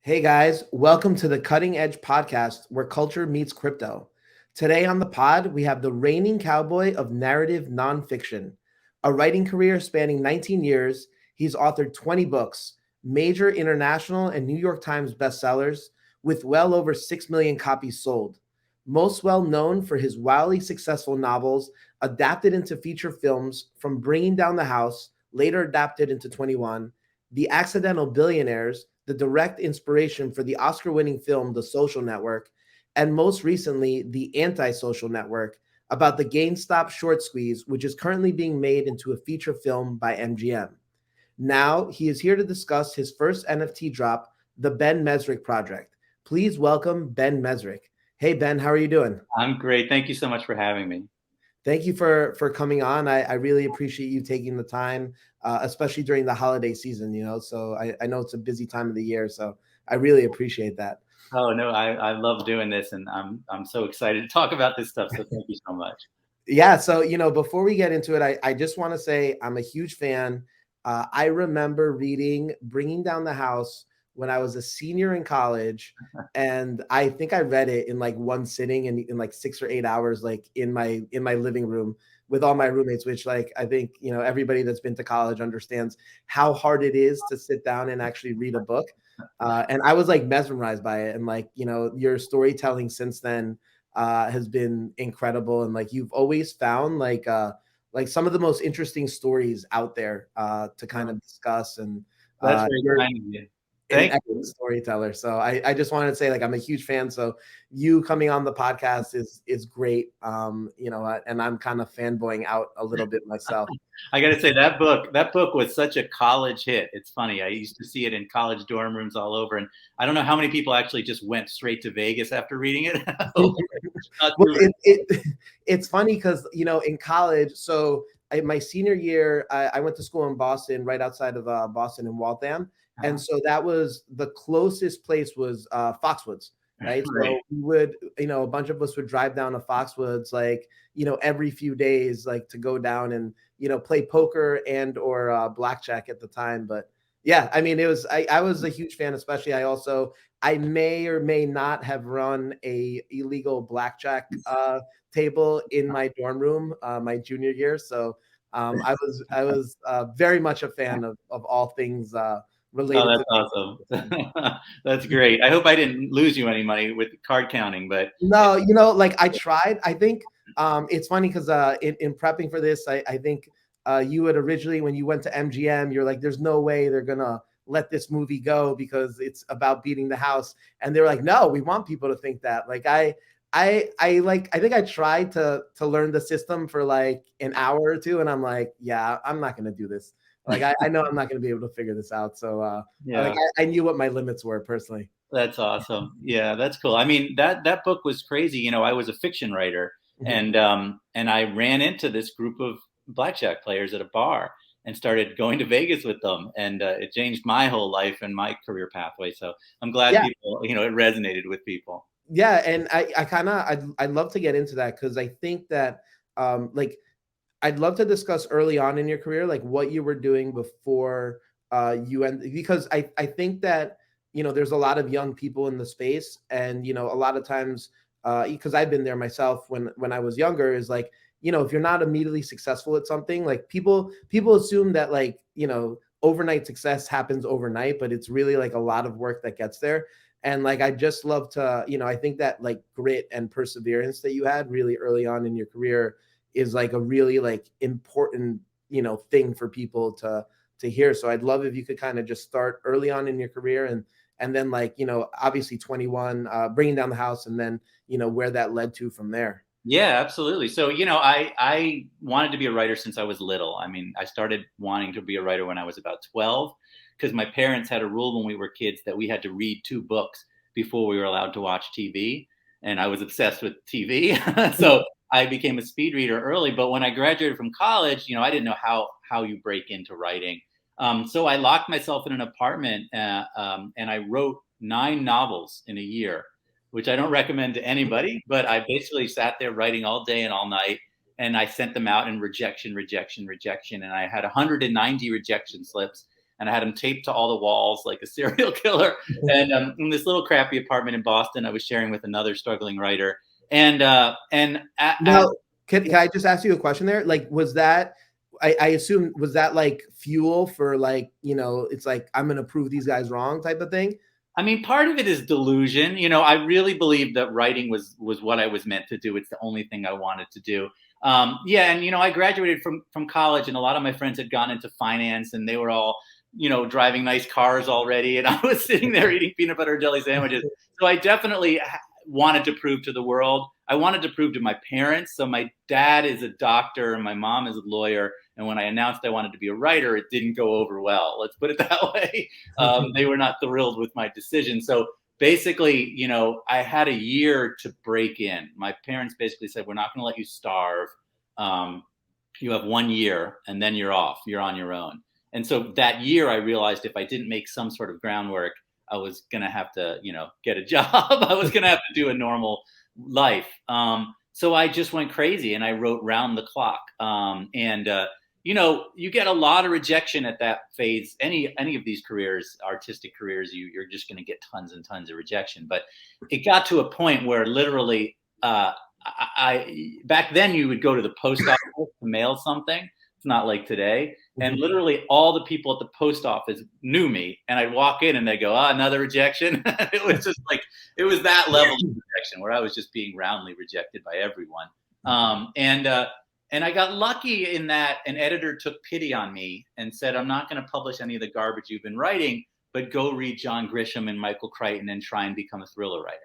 Hey guys, welcome to the Cutting Edge podcast where culture meets crypto. Today on the pod, we have the reigning cowboy of narrative nonfiction. A writing career spanning 19 years, he's authored 20 books, major international and New York Times bestsellers, with well over 6 million copies sold. Most well known for his wildly successful novels adapted into feature films from Bringing Down the House, later adapted into 21, The Accidental Billionaires, the direct inspiration for the Oscar-winning film The Social Network, and most recently, The AntiSocial Network, about the GameStop short squeeze, which is currently being made into a feature film by MGM. Now, he is here to discuss his first NFT drop, the Ben Mezrich Project. Please welcome Ben Mezrich. Hey, Ben, how are you doing? I'm great. Thank you so much for having me. Thank you for coming on. I really appreciate you taking the time, especially during the holiday season. So I know it's a busy time of the year, so I really appreciate that. Oh no, I love doing this, and I'm so excited to talk about this stuff. So thank you so much. Yeah, so before we get into it, I just want to say I'm a huge fan. I remember reading Bringing Down the House when I was a senior in college, and I think I read it in like one sitting and in like 6 or 8 hours, like in my living room with all my roommates. Which, like, I think everybody that's been to college understands how hard it is to sit down and actually read a book. And I was like mesmerized by it, and like your storytelling since then has been incredible, and like you've always found like some of the most interesting stories out there to kind of discuss, and That's very you're kind of you. an Thank you. excellent storyteller. So I just wanted to say, like, I'm a huge fan. So you coming on the podcast is great. And I'm kind of fanboying out a little bit myself. I got to say that book was such a college hit. It's funny. I used to see it in college dorm rooms all over, and I don't know how many people actually just went straight to Vegas after reading it. Well, it's funny because in college, so my senior year, I went to school in Boston, right outside of Boston in Waltham, and so that was the closest place was Foxwoods, right? Right. So we would, a bunch of us would drive down to Foxwoods, like every few days, like to go down and play poker and or blackjack at the time. But yeah, I mean, I was a huge fan, especially I may or may not have run a illegal blackjack table in my dorm room my junior year. So I was very much a fan of all things Oh, related that's to. awesome. That's great. I hope I didn't lose you any money with card counting, but No, like I tried. I think it's funny because in prepping for this, I think you had originally, when you went to MGM, you're like, there's no way they're gonna let this movie go because it's about beating the house. And they're like, no, we want people to think that. Like I think I tried to learn the system for like an hour or two, and I'm like, yeah, I'm not gonna do this. Like I know I'm not gonna be able to figure this out. So yeah. I knew what my limits were personally. That's awesome. Yeah, that's cool. I mean, that book was crazy. I was a fiction writer, Mhm. and I ran into this group of blackjack players at a bar and started going to Vegas with them, and it changed my whole life and my career pathway. So I'm glad Yeah. people, it resonated with people. Yeah, and I kind of I'd love to get into that because I think that like I'd love to discuss early on in your career, like what you were doing before you end, because I think that there's a lot of young people in the space, and a lot of times because I've been there myself when I was younger, is like if you're not immediately successful at something, like people assume that, like, overnight success happens overnight, but it's really like a lot of work that gets there. And like I just love to, I think that like grit and perseverance that you had really early on in your career is like a really like important thing for people to hear. So I'd love if you could kind of just start early on in your career, and then, like, obviously 21, bringing down the house, and then where that led to from there. Yeah, absolutely. So, I wanted to be a writer since I was little. I mean, I started wanting to be a writer when I was about 12 because my parents had a rule when we were kids that we had to read two books before we were allowed to watch TV. And I was obsessed with TV. So I became a speed reader early. But when I graduated from college, I didn't know how you break into writing. So I locked myself in an apartment and I wrote 9 novels in a year, which I don't recommend to anybody, but I basically sat there writing all day and all night, and I sent them out in rejection, rejection, rejection, and I had 190 rejection slips. and I had them taped to all the walls like a serial killer. And in this little crappy apartment in Boston, I was sharing with another struggling writer. And now, can I just ask you a question there? Like, was that, I assume, was that like fuel for like, you know, it's like, I'm going to prove these guys wrong type of thing? I mean, part of it is delusion. You know, I really believe that writing was what I was meant to do. It's the only thing I wanted to do. Yeah, and you know, I graduated from college, and a lot of my friends had gone into finance, and they were all, you know, driving nice cars already, and I was sitting there eating peanut butter and jelly sandwiches. So I definitely wanted to prove to the world. I wanted to prove to my parents. So my dad is a doctor, and my mom is a lawyer. And when I announced I wanted to be a writer, it didn't go over well. Let's put it that way. They were not thrilled with my decision. So basically, you know, I had a year to break in. My parents basically said, we're not going to let you starve. You have 1 year and then you're off. You're on your own. And so that year, I realized if I didn't make some sort of groundwork, I was going to have to, you know, get a job. I was going to have to do a normal life. So I just went crazy and I wrote round the clock. You know, you get a lot of rejection at that phase. Any of these careers, artistic careers, you're just going to get tons and tons of rejection. But it got to a point where literally, I back then you would go to the post office to mail something. It's not like today. And literally all the people at the post office knew me, and I'd walk in and they go, another rejection. It was just like, it was that level of rejection where I was just being roundly rejected by everyone. And I got lucky in that an editor took pity on me and said, I'm not going to publish any of the garbage you've been writing, but go read John Grisham and Michael Crichton and try and become a thriller writer.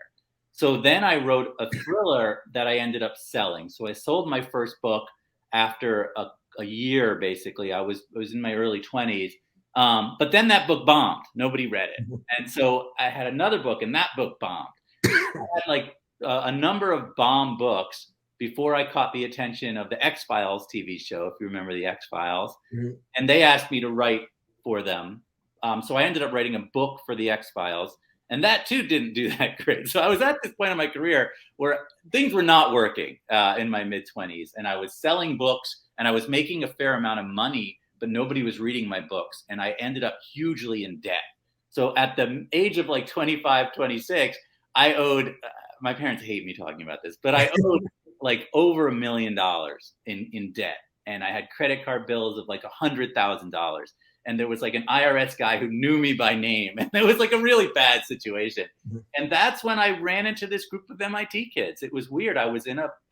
So then I wrote a thriller that I ended up selling. So I sold my first book after a year, basically. I was in my early 20s. But then that book bombed. Nobody read it. And so I had another book, and that book bombed. I had like a number of bomb books before I caught the attention of the X-Files TV show, if you remember the X-Files. Mm-hmm. And they asked me to write for them. So I ended up writing a book for the X-Files. And that too didn't do that great. So I was at this point in my career where things were not working in my mid-20s. And I was selling books and I was making a fair amount of money, but nobody was reading my books. And I ended up hugely in debt. So at the age of like 25, 26, I owed, my parents hate me talking about this, but I owed like over $1 million in debt. And I had credit card bills of like $100,000. And there was like an IRS guy who knew me by name. And it was like a really bad situation. Mm-hmm. And that's when I ran into this group of MIT kids. It was weird. I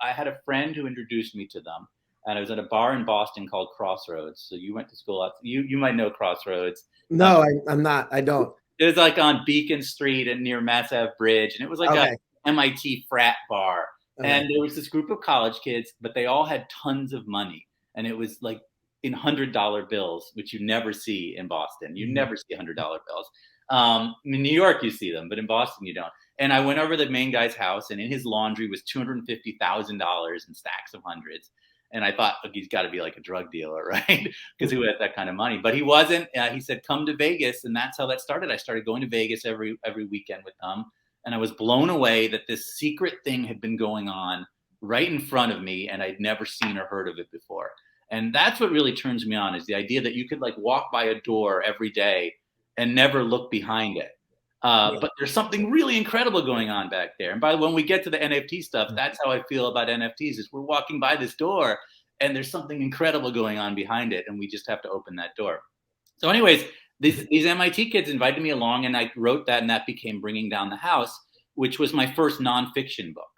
had a friend who introduced me to them. And I was at a bar in Boston called Crossroads. So you went to school. You might know Crossroads. No, I'm not. I don't. It was like on Beacon Street and near Mass Ave Bridge. And it was like a MIT frat bar. Okay. And there was this group of college kids, but they all had tons of money. And it was like in $100 bills, which you never see in Boston. You never see $100 bills. In New York, you see them, but in Boston, you don't. And I went over to the main guy's house, and in his laundry was $250,000 in stacks of hundreds. And I thought, he's got to be like a drug dealer, right? Because who has that kind of money? But he wasn't. He said, come to Vegas. And that's how that started. I started going to Vegas every weekend with them. And I was blown away that this secret thing had been going on right in front of me, and I'd never seen or heard of it before. And that's what really turns me on, is the idea that you could like walk by a door every day and never look behind it. But there's something really incredible going on back there. And when we get to the NFT stuff, that's how I feel about NFTs, is we're walking by this door and there's something incredible going on behind it. And we just have to open that door. So anyways, these MIT kids invited me along, and I wrote that, and that became Bringing Down the House, which was my first nonfiction book.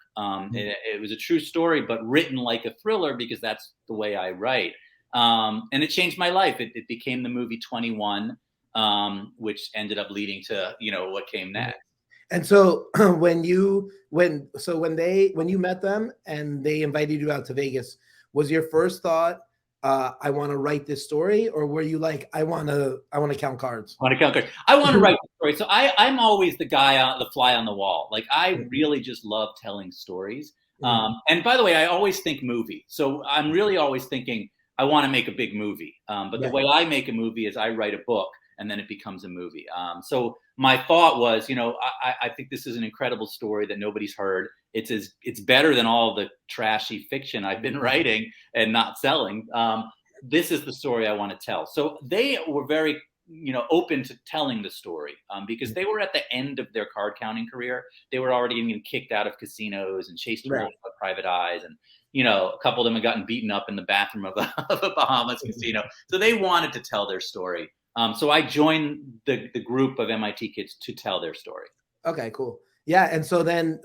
It was a true story, but written like a thriller, because that's the way I write. And it changed my life. It became the movie 21, which ended up leading to, what came next. And so when you met them and they invited you out to Vegas, was your first thought, I want to write this story, or were you like, I want to count cards? I want to count cards. I want to write the story. So I'm always the guy, the fly on the wall. Like, I really just love telling stories. And by the way, I always think movie. So I'm really always thinking, I want to make a big movie. But the way I make a movie is I write a book, and then it becomes a movie. So my thought was, I think this is an incredible story that nobody's heard. It's better than all the trashy fiction I've been writing and not selling. This is the story I want to tell. So they were very open to telling the story, because they were at the end of their card counting career. They were already getting kicked out of casinos and chased around by private eyes. And, a couple of them had gotten beaten up in the bathroom of a Bahamas casino. So they wanted to tell their story. So I joined the group of MIT kids to tell their story. Okay, cool. Yeah. And so then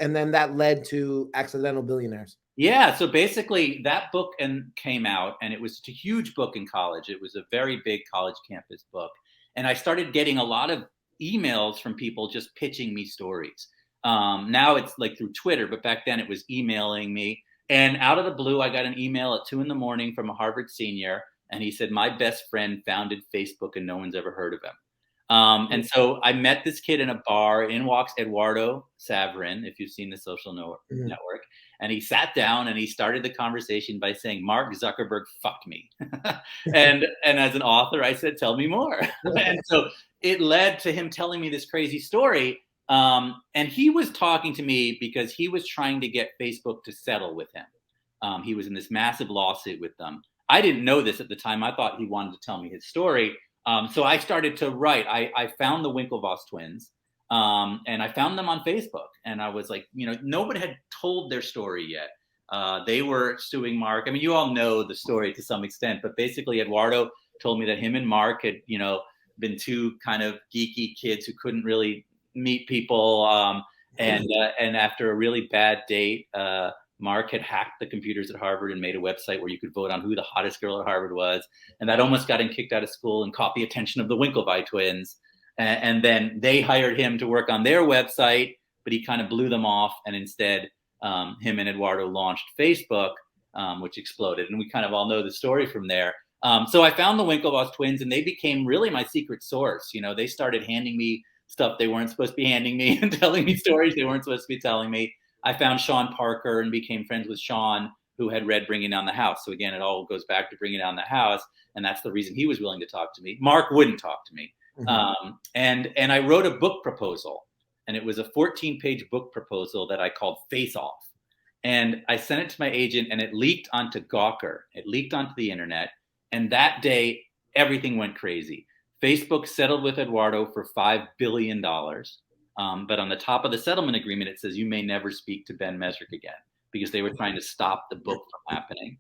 and then that led to Accidental Billionaires. Yeah. So basically that book came out, and it was a huge book in college. It was a very big college campus book. And I started getting a lot of emails from people just pitching me stories. Now it's like through Twitter, but back then it was emailing me. And out of the blue, I got an email at 2 a.m. from a Harvard senior. And he said, my best friend founded Facebook and no one's ever heard of him. And so I met this kid in a bar. In walks Eduardo Saverin, if you've seen the Social Network. And he sat down and he started the conversation by saying, Mark Zuckerberg fucked me. and as an author, I said, tell me more. And so it led to him telling me this crazy story. And he was talking to me because he was trying to get Facebook to settle with him. He was in this massive lawsuit with them. I didn't know this at the time. I thought he wanted to tell me his story. So I started to write. I found the Winklevoss Twins, and I found them on Facebook. And I was like, nobody had told their story yet. They were suing Mark. I mean, you all know the story to some extent, but basically Eduardo told me that him and Mark had, been two kind of geeky kids who couldn't really meet people. And after a really bad date, Mark had hacked the computers at Harvard and made a website where you could vote on who the hottest girl at Harvard was. And that almost got him kicked out of school and caught the attention of the Winklevoss Twins. And then they hired him to work on their website, but he kind of blew them off. And instead, him and Eduardo launched Facebook, which exploded. And we kind of all know the story from there. So I found the Winklevoss Twins, and they became really my secret source. They started handing me stuff they weren't supposed to be handing me and telling me stories they weren't supposed to be telling me. I found Sean Parker and became friends with Sean, who had read Bringing Down the House. So again, it all goes back to Bringing Down the House. And that's the reason he was willing to talk to me. Mark wouldn't talk to me. Mm-hmm. And I wrote a book proposal, and it was a 14-page book proposal that I called Face Off. And I sent it to my agent, and it leaked onto Gawker. It leaked onto the internet. And that day, everything went crazy. Facebook settled with Eduardo for $5 billion. But on the top of the settlement agreement, it says you may never speak to Ben Mezrich again, because they were trying to stop the book from happening.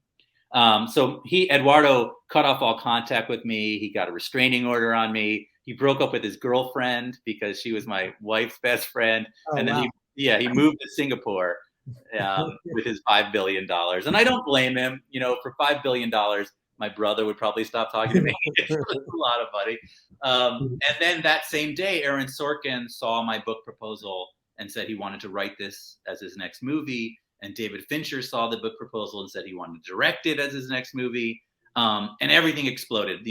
So Eduardo cut off all contact with me. He got a restraining order on me. He broke up with his girlfriend because she was my wife's best friend. And then he moved to Singapore with his $5 billion. And I don't blame him. For $5 billion, my brother would probably stop talking to me. It's a lot of money. And then that same day, Aaron Sorkin saw my book proposal and said he wanted to write this as his next movie. And David Fincher saw the book proposal and said he wanted to direct it as his next movie. And everything exploded,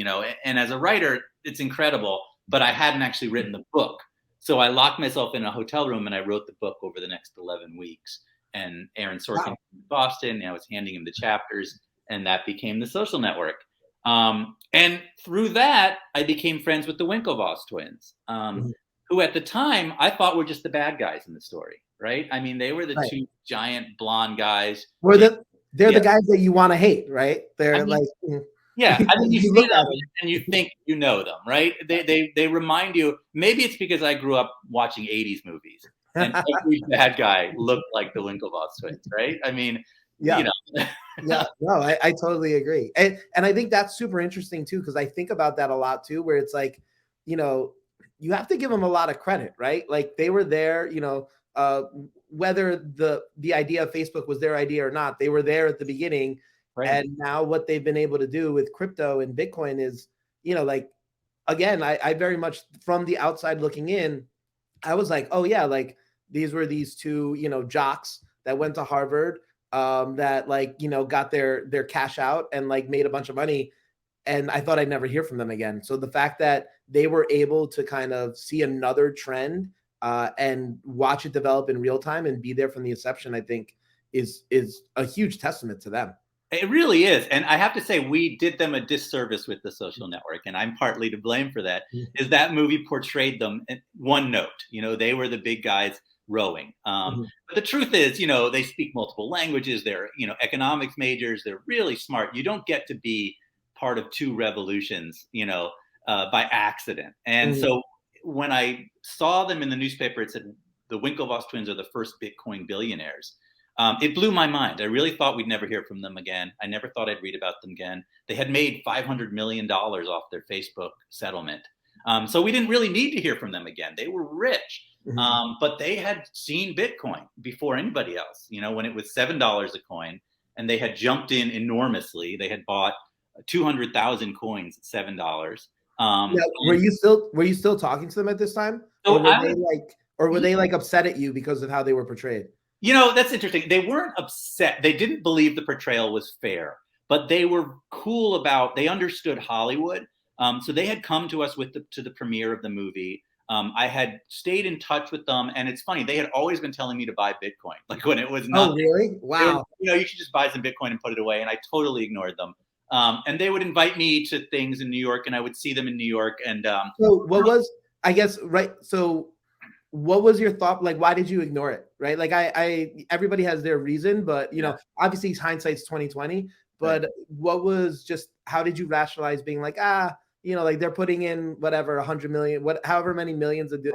And as a writer, it's incredible. But I hadn't actually written the book. So I locked myself in a hotel room and I wrote the book over the next 11 weeks. And Aaron Sorkin came to Boston, and I was handing him the chapters. And that became the Social Network. And through that, I became friends with the Winklevoss Twins, who at the time I thought were just the bad guys in the story, right? I mean, they were the two giant blonde guys. They're the guys that you want to hate, right? They're you see them and you think you know them, right? They remind you, maybe it's because I grew up watching 80s movies and every bad guy looked like the Winklevoss Twins, right? I mean, yeah, no, I totally agree. And I think that's super interesting too, because I think about that a lot too, where it's like, you have to give them a lot of credit, right? Like they were there, whether the idea of Facebook was their idea or not, they were there at the beginning. Right. And now what they've been able to do with crypto and Bitcoin is, again, I very much from the outside looking in, I was like, oh yeah, like these were these two, jocks that went to Harvard, that got their cash out and made a bunch of money. And I thought I'd never hear from them again. So the fact that they were able to kind of see another trend and watch it develop in real time and be there from the inception, I think is a huge testament to them. It really is. And I have to say, we did them a disservice with the Social Network, and I'm partly to blame for that, is that movie portrayed them in one note. They were the big guys rowing. But the truth is, they speak multiple languages. They're, economics majors. They're really smart. You don't get to be part of two revolutions, by accident. And so when I saw them in the newspaper, it said the Winklevoss Twins are the first Bitcoin billionaires. It blew my mind. I really thought we'd never hear from them again. I never thought I'd read about them again. They had made $500 million off their Facebook settlement. So we didn't really need to hear from them again. They were rich, but they had seen Bitcoin before anybody else. You know, when it was $7 a coin, and they had jumped in enormously. They had bought 200,000 coins at $7. Now, were you still talking to them at this time, So or were they like upset at you because of how they were portrayed? You know, that's interesting. They weren't upset. They didn't believe the portrayal was fair, but they were cool about. They understood Hollywood. So they had come to us to the premiere of the movie. I had stayed in touch with them, and it's funny. They had always been telling me to buy Bitcoin, like when it was not. Oh, really? Wow. You know, you should just buy some Bitcoin and put it away, and I totally ignored them. And they would invite me to things in New York, and I would see them in New York. And so what was, I guess, right? So what was your thought? Like, why did you ignore it? Right? Like, everybody has their reason, but you know, obviously hindsight's 2020. But what was just? How did you rationalize being like, you know, like they're putting in whatever 100 million, however many millions of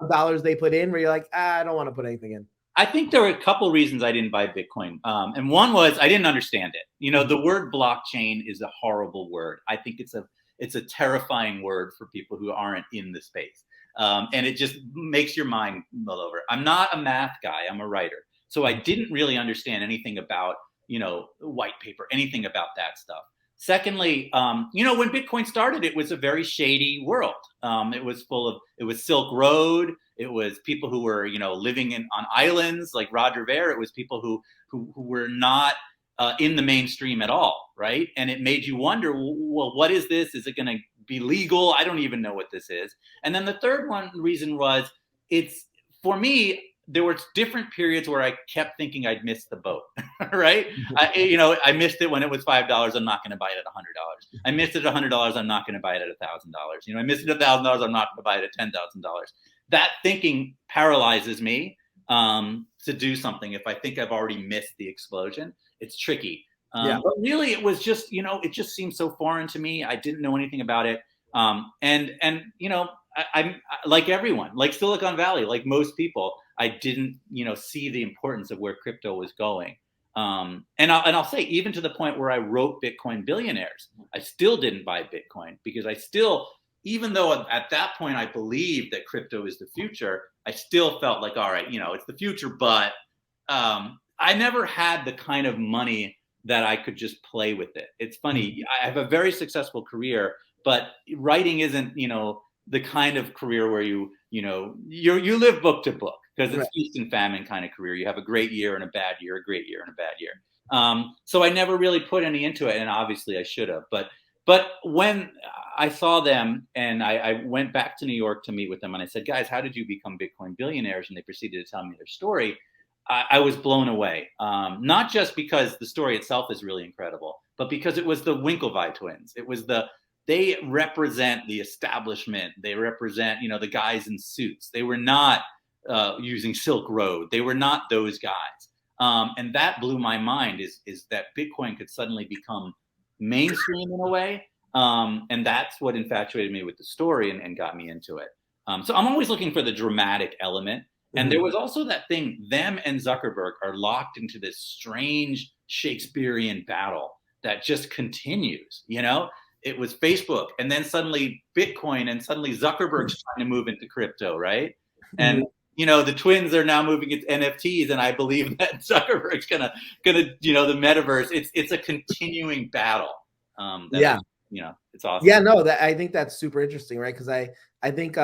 dollars they put in, where you're like, I don't want to put anything in. I think there were a couple reasons I didn't buy Bitcoin. And one was I didn't understand it. You know, the word blockchain is a horrible word. I think it's a terrifying word for people who aren't in the space. And it just makes your mind mull over. I'm not a math guy. I'm a writer. So I didn't really understand anything about, you know, white paper, anything about that stuff. Secondly, you know, when Bitcoin started, it was a very shady world. It was Silk Road. It was people who were, you know, living on islands like Roger Ver. It was people who were not in the mainstream at all, right? And it made you wonder, well, what is this? Is it going to be legal? I don't even know what this is. And then the third reason was, for me, there were different periods where I kept thinking I'd missed the boat, right? I missed it when it was $5. I'm not going to buy it at $100. I missed it at $100. I'm not going to buy it at $1,000. You know, I missed it at $1,000. I'm not going to buy it at $10,000. That thinking paralyzes me to do something. If I think I've already missed the explosion, it's tricky. But really, it was just, you know, it just seemed so foreign to me. I didn't know anything about it. And you know, I'm like everyone, like Silicon Valley, like most people, I didn't, you know, see the importance of where crypto was going. And I'll say, even to the point where I wrote Bitcoin Billionaires, I still didn't buy Bitcoin because even though at that point I believed that crypto is the future, I still felt like, all right, you know, it's the future, but I never had the kind of money that I could just play with it. It's funny. I have a very successful career, but writing isn't, you know, the kind of career where you live book to book, because it's feast and famine kind of career. You have a great year and a bad year, a great year and a bad year. So I never really put any into it, and obviously I should have. But when I saw them and I went back to New York to meet with them, and I said, guys, how did you become Bitcoin billionaires? And they proceeded to tell me their story. I was blown away, not just because the story itself is really incredible, but because it was the Winklevoss Twins. They represent the establishment. They represent, you know, the guys in suits. They were not using Silk Road. They were not those guys. And that blew my mind, is that Bitcoin could suddenly become mainstream in a way. And that's what infatuated me with the story and got me into it. So I'm always looking for the dramatic element. And there was also that thing, them and Zuckerberg are locked into this strange Shakespearean battle that just continues, you know? It was Facebook, and then suddenly Bitcoin, and suddenly Zuckerberg's trying to move into crypto, right? And you know, the twins are now moving into NFTs, and I believe that Zuckerberg's gonna, you know, the metaverse. It's a continuing battle. You know, it's awesome. Yeah, no, I think that's super interesting, right? Because I think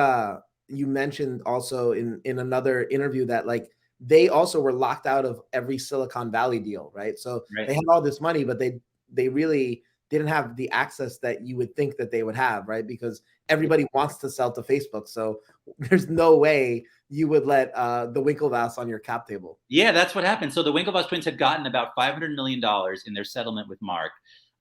you mentioned also in another interview that like they also were locked out of every Silicon Valley deal, right? So they had all this money, but they really didn't have the access that you would think that they would have, right? Because everybody wants to sell to Facebook. So there's no way you would let the Winklevoss on your cap table. Yeah, that's what happened. So the Winklevoss twins had gotten about $500 million in their settlement with Mark.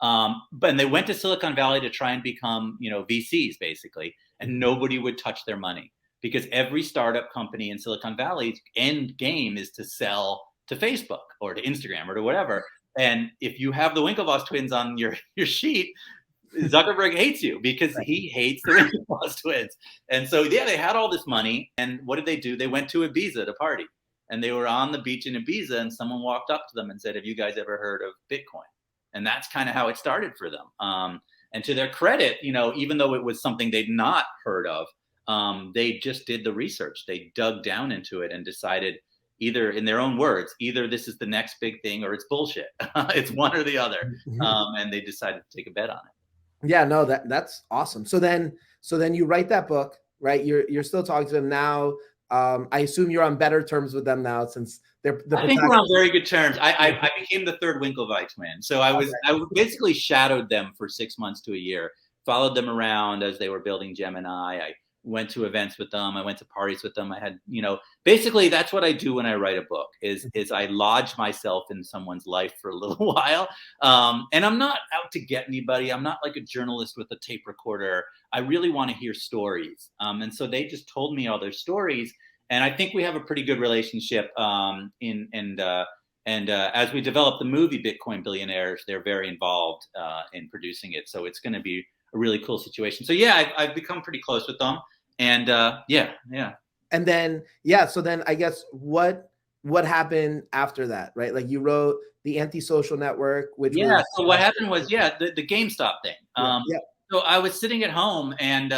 But they went to Silicon Valley to try and become, you know, VCs basically, and nobody would touch their money because every startup company in Silicon Valley's end game is to sell to Facebook or to Instagram or to whatever. And if you have the Winklevoss twins on your sheet, Zuckerberg hates you because Right. he hates the Winklevoss Twins. And so, yeah, they had all this money. And what did they do? They went to Ibiza to party. And they were on the beach in Ibiza, and someone walked up to them and said, "Have you guys ever heard of Bitcoin?" And that's kind of how it started for them. And to their credit, even though it was something they'd not heard of, they just did the research. They dug down into it and decided, either, in their own words, either this is the next big thing or it's bullshit. It's one or the other. And they decided to take a bet on it. Yeah, no, that's awesome. So then you write that book, right? You're still talking to them now. I assume you're on better terms with them now since they're the I think we're on very good terms. I became the third Winklevoss twin. So I basically shadowed them for 6 months to a year, followed them around as they were building Gemini. I went to events with them. I went to parties with them. I had, basically that's what I do when I write a book is I lodge myself in someone's life for a little while. And I'm not out to get anybody. I'm not like a journalist with a tape recorder. I really want to hear stories. And so they just told me all their stories. And I think we have a pretty good relationship. As we develop the movie Bitcoin Billionaires, they're very involved in producing it. So it's going to be a really cool situation. So yeah, I've become pretty close with them. And yeah. And then so then I guess what happened after that, right? Like you wrote the AntiSocial Network, which was, so what happened was the GameStop thing. Yeah. So I was sitting at home and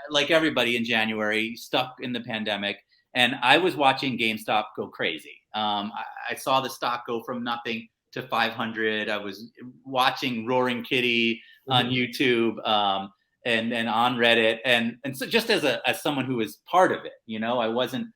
like everybody in January, stuck in the pandemic, and I was watching GameStop go crazy. I saw the stock go from nothing to 500. I was watching Roaring Kitty on YouTube and on Reddit, and so just as someone who was part of it, I wasn't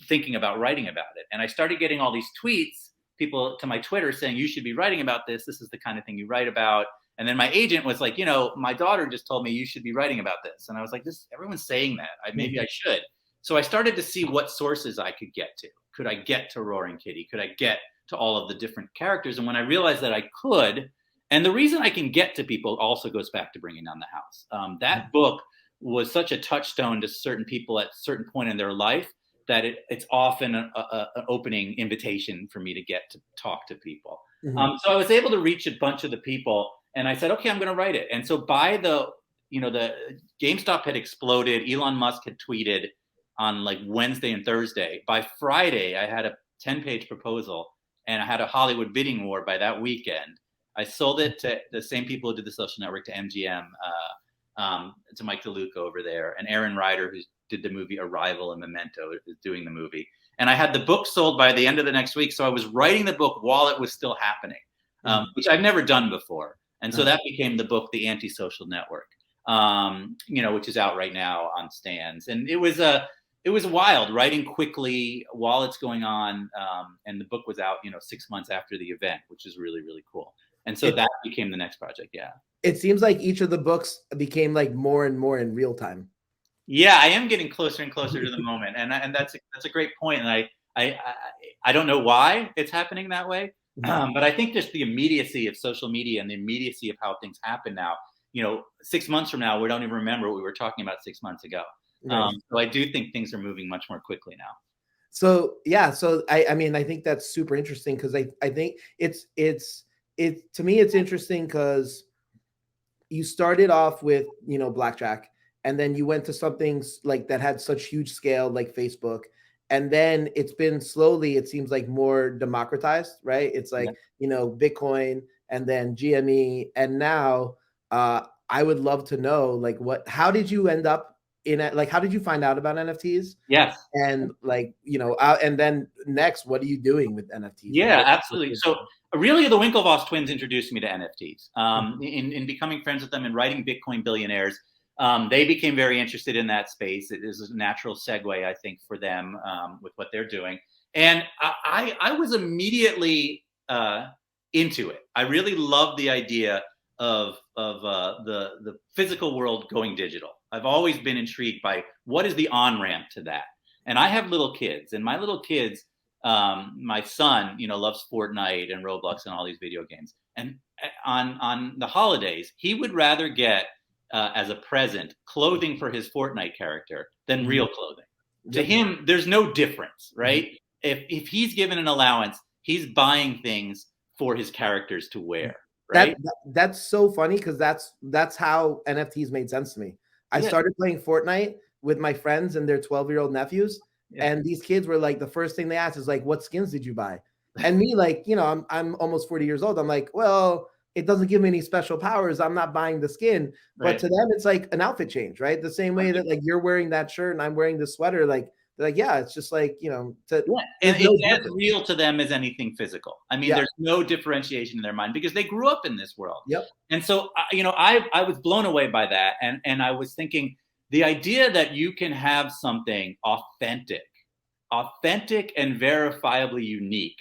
thinking about writing about it, and I started getting all these tweets, people to my Twitter saying, "You should be writing about this. This is the kind of thing you write about." And then my agent was like, "My daughter just told me you should be writing about this," and I was like, everyone's saying that. Maybe I should. So I started to see what sources I could get to. Could I get to Roaring Kitty? Could I get to all of the different characters? And when I realized that I could, and the reason I can get to people also goes back to Bringing Down the House. That book was such a touchstone to certain people at a certain point in their life that it's often an opening invitation for me to get to talk to people. So I was able to reach a bunch of the people, and I said, okay, I'm going to write it. And so by the GameStop had exploded. Elon Musk had tweeted on like Wednesday and Thursday. By Friday, I had a 10-page proposal, and I had a Hollywood bidding war by that weekend. I sold it to the same people who did the Social Network, to MGM, to Mike DeLuca over there, and Aaron Ryder, who did the movie Arrival and Memento, is doing the movie. And I had the book sold by the end of the next week. So I was writing the book while it was still happening, which I've never done before. And so that became the book, The AntiSocial Network, which is out right now on stands. And it was wild writing quickly while it's going on. And the book was out, 6 months after the event, which is really, really cool. And so that became the next project. Yeah. It seems like each of the books became like more and more in real time. Yeah, I am getting closer and closer to the moment. And that's a great point. And I don't know why it's happening that way. But I think just the immediacy of social media and the immediacy of how things happen now, 6 months from now, we don't even remember what we were talking about 6 months ago. Right. So I do think things are moving much more quickly now. So, yeah. So I mean, I think that's super interesting because I think to me, it's interesting because you started off with, blackjack, and then you went to something like that had such huge scale like Facebook. And then it's been slowly, it seems like more democratized, right? It's like, Bitcoin and then GME. And now I would love to know, like, how did you end up in it? Like, how did you find out about NFTs? Yes. And like, and then next, what are you doing with NFTs? Yeah, absolutely. So really the Winklevoss twins introduced me to NFTs. In becoming friends with them and writing Bitcoin Billionaires, they became very interested in that space. It is a natural segue, I think, for them with what they're doing. And I was immediately into it. I really loved the idea of the physical world going digital. I've always been intrigued by what is the on-ramp to that. And I have little kids, and my little kids, my son, loves Fortnite and Roblox and all these video games. And on the holidays, he would rather get as a present clothing for his Fortnite character than real clothing. To him, there's no difference, right? If he's given an allowance, he's buying things for his characters to wear. right? That's so funny because that's how NFTs made sense to me. I Yeah, started playing Fortnite with my friends and their 12-year-old nephews, yeah, and these kids were like, the first thing they asked is like, "What skins did you buy?" And me, like, I'm almost 40 years old. I'm like, well, it doesn't give me any special powers. I'm not buying the skin. But right. to them, it's like an outfit change, right? The same way that like you're wearing that shirt and I'm wearing this sweater, like they're like, yeah, it's just like, Yeah, and there's no it's as difference. real to them as anything physical. I mean, Yeah. there's no differentiation in their mind because they grew up in this world. Yep. And so, I was blown away by that, and I was thinking the idea that you can have something authentic and verifiably unique,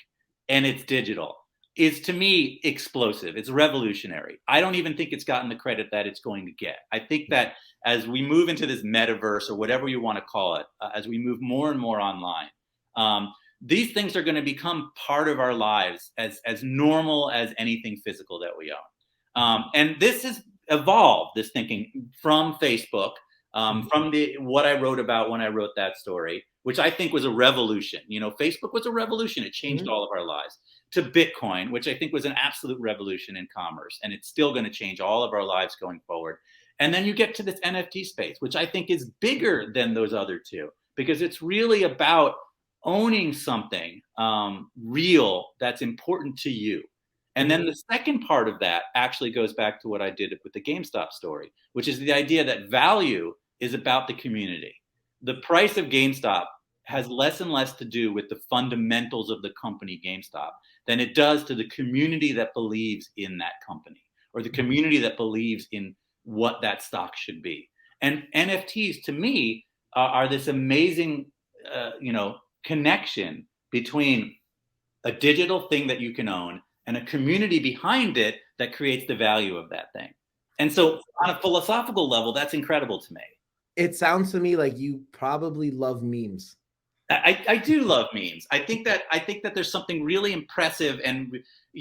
and it's digital, is to me explosive. It's revolutionary. I don't even think it's gotten the credit that it's going to get. I think that as we move into this metaverse or whatever you want to call it, as we move more and more online, um, these things are going to become part of our lives as normal as anything physical that we own. And this has evolved, this thinking from Facebook, from the what I wrote about when I wrote that story, which I think was a revolution. Facebook was a revolution. It changed Mhm. all of our lives. To Bitcoin, which I think was an absolute revolution in commerce, and it's still going to change all of our lives going forward. And then you get to this NFT space, which I think is bigger than those other two because it's really about owning something real that's important to you. And then Mhm. the second part of that actually goes back to what I did with the GameStop story, which is the idea that value is about the community. The price of GameStop has less and less to do with the fundamentals of the company GameStop than it does to the community that believes in that company or the community that believes in what that stock should be. And NFTs to me are this amazing, connection between a digital thing that you can own and a community behind it that creates the value of that thing. And so, on a philosophical level, that's incredible to me. It sounds to me like you probably love memes. I do love memes. I think that there's something really impressive, and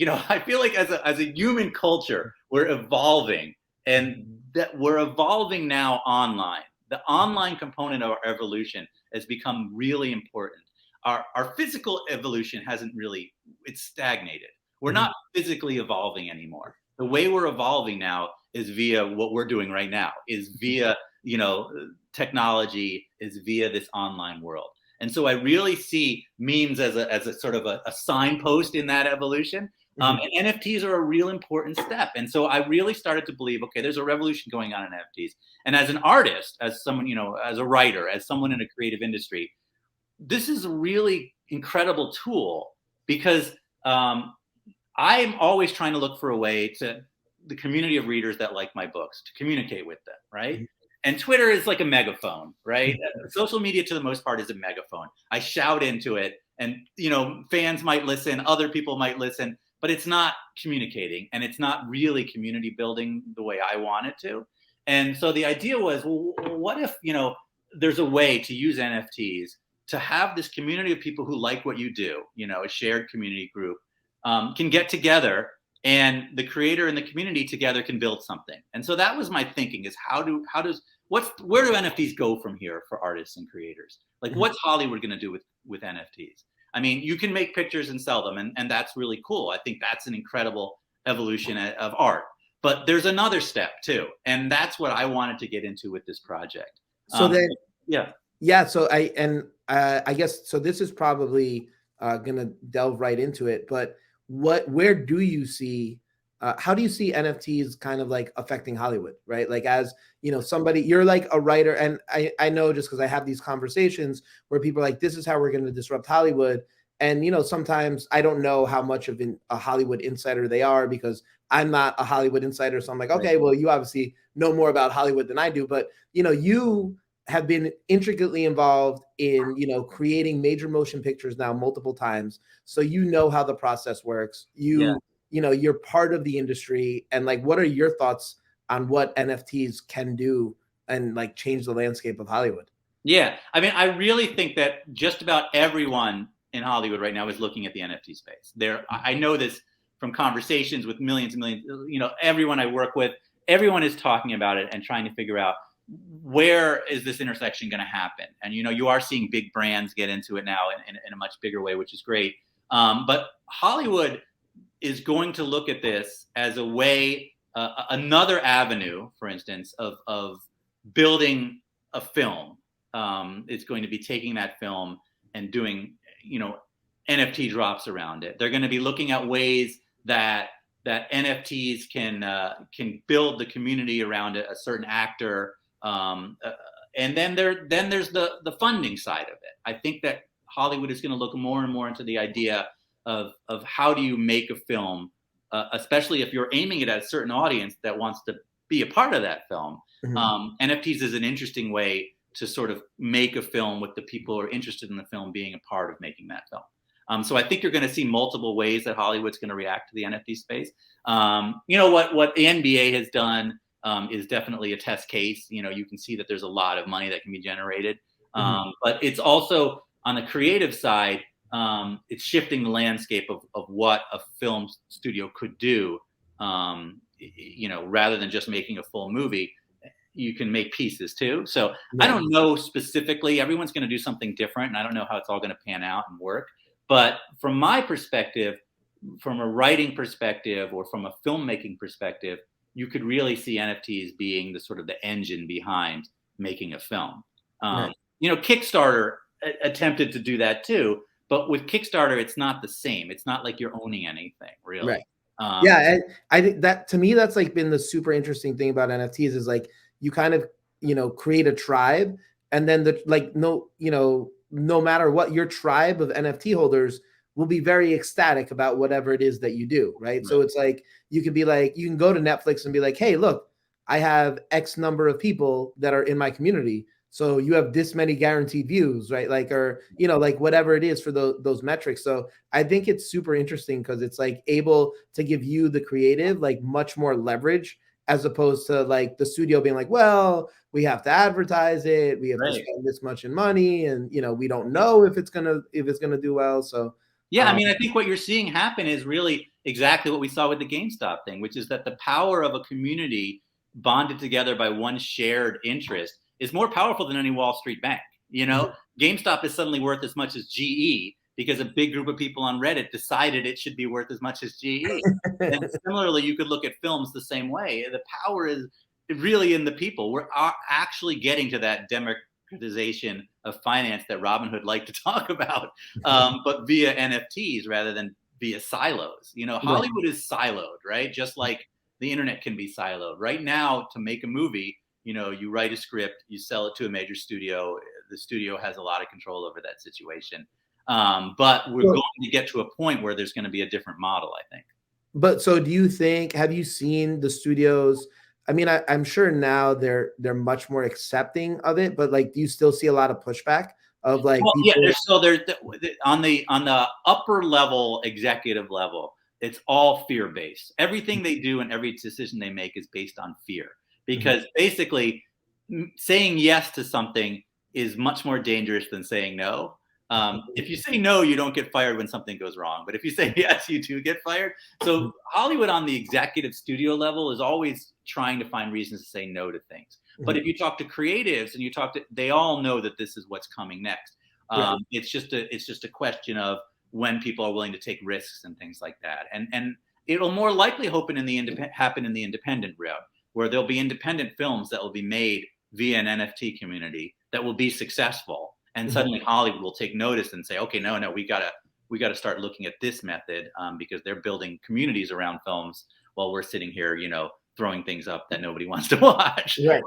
I feel like as a human culture, we're evolving, and that we're evolving now online. The online component of our evolution has become really important. Our physical evolution hasn't really, it's stagnated. We're Mhm. not physically evolving anymore. The way we're evolving now is via what we're doing right now, is via, you know, technology, is via this online world. And so I really see memes as a sort of a signpost in that evolution. Mhm. And NFTs are a real important step. And so I really started to believe, okay, there's a revolution going on in NFTs. And as an artist, as someone, as a writer, as someone in a creative industry, this is a really incredible tool because I'm always trying to look for a way to the community of readers that like my books to communicate with them, right? Mhm. And Twitter is like a megaphone, right? Social media, to the most part, is a megaphone. I shout into it, and fans might listen, other people might listen, but it's not communicating, and it's not really community building the way I want it to. And so the idea was, well, what if there's a way to use NFTs to have this community of people who like what you do, a shared community group, can get together, and the creator and the community together can build something. And so that was my thinking: is where do NFTs go from here for artists and creators? Like, Mhm. what's Hollywood going to do with NFTs? I mean, you can make pictures and sell them, and that's really cool. I think that's an incredible evolution of art. But there's another step too, and that's what I wanted to get into with this project. So then, Yeah. yeah. So I guess so. This is probably gonna delve right into it. But where do you see? How do you see NFTs kind of like affecting Hollywood, right? Like, as somebody, you're like a writer, and I know just because I have these conversations where people are like, this is how we're going to disrupt Hollywood. And sometimes I don't know how much of a Hollywood insider they are because I'm not a Hollywood insider. So I'm like, Right. okay, well, you obviously know more about Hollywood than I do, but you have been intricately involved in creating major motion pictures now multiple times, so how the process works. Yeah. You're part of the industry, and like, what are your thoughts on what NFTs can do and like change the landscape of Hollywood? Yeah, I mean, I really think that just about everyone in Hollywood right now is looking at the NFT space. I know this from conversations with millions and millions. Everyone I work with, everyone is talking about it and trying to figure out where is this intersection going to happen. And you are seeing big brands get into it now in a much bigger way, which is great. But Hollywood is going to look at this as a way, another avenue, for instance, of building a film. It's going to be taking that film and doing, NFT drops around it. They're going to be looking at ways that NFTs can build the community around a certain actor, and then there's the funding side of it. I think that Hollywood is going to look more and more into the idea of how do you make a film, especially if you're aiming it at a certain audience that wants to be a part of that film. NFTs is an interesting way to sort of make a film with the people who are interested in the film being a part of making that film. So I think you're going to see multiple ways that Hollywood's going to react to the NFT space. What the NBA has done is definitely a test case. You can see that there's a lot of money that can be generated, but it's also on the creative side. It's shifting the landscape of what a film studio could do. Rather than just making a full movie, you can make pieces too. So I don't know specifically. Everyone's going to do something different, and I don't know how it's all going to pan out and work. But from my perspective, from a writing perspective or from a filmmaking perspective, you could really see NFTs being the sort of the engine behind making a film. Kickstarter attempted to do that too, but with Kickstarter, it's not the same. It's not like you're owning anything, really. Right. And I think that, to me, that's like been the super interesting thing about NFTs is like you kind of, create a tribe, and then no matter what, your tribe of NFT holders will be very ecstatic about whatever it is that you do, right? So it's like you can go to Netflix and be like, hey, look, I have X number of people that are in my community, so you have this many guaranteed views, right? Or whatever it is for those metrics. So I think it's super interesting because it's like able to give you, the creative, like much more leverage, as opposed to like the studio being like, well, we have to advertise it, we have to spend this much in money, and we don't know if it's gonna do well. So I think what you're seeing happen is really exactly what we saw with the GameStop thing, which is that the power of a community bonded together by one shared interest is more powerful than any Wall Street bank. GameStop is suddenly worth as much as GE because a big group of people on Reddit decided it should be worth as much as GE. And similarly, you could look at films the same way. The power is really in the people. We're actually getting to that democratization of finance that Robinhood liked to talk about, but via NFTs rather than via silos. Hollywood is siloed, right? Just like the internet can be siloed. Right now, to make a movie, you write a script, you sell it to a major studio. The studio has a lot of control over that situation. But we're going to get to a point where there's going to be a different model, I think. But so do you think, have you seen the studios? I mean, I'm sure now they're much more accepting of it, but like, do you still see a lot of pushback of like people? There's on the upper level, executive level, it's all fear-based. Everything they do and every decision they make is based on fear, because basically saying yes to something is much more dangerous than saying no. If you say no, you don't get fired when something goes wrong. But if you say yes, you do get fired. So Hollywood on the executive studio level is always trying to find reasons to say no to things. But if you talk to creatives and they all know that this is what's coming next. It's just a question of when people are willing to take risks and things like that. And it'll more likely happen in the independent route, where there'll be independent films that will be made via an NFT community that will be successful. And suddenly Hollywood will take notice and say, okay, no, we gotta start looking at this method, because they're building communities around films while we're sitting here, throwing things up that nobody wants to watch. Right.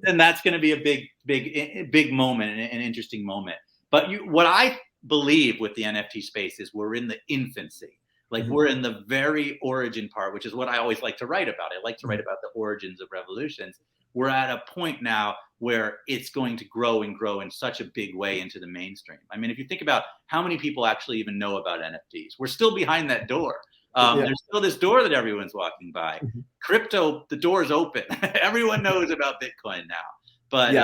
And that's going to be a big moment, an interesting moment. But what I believe with the NFT space is we're in the infancy. Like we're in the very origin part, which is what I always like to write about. I like to write about the origins of revolutions. We're at a point now where it's going to grow and grow in such a big way into the mainstream. I mean, if you think about how many people actually even know about NFTs, we're still behind that door. There's still this door that everyone's walking by. Crypto, the door is open. Everyone knows about Bitcoin now. But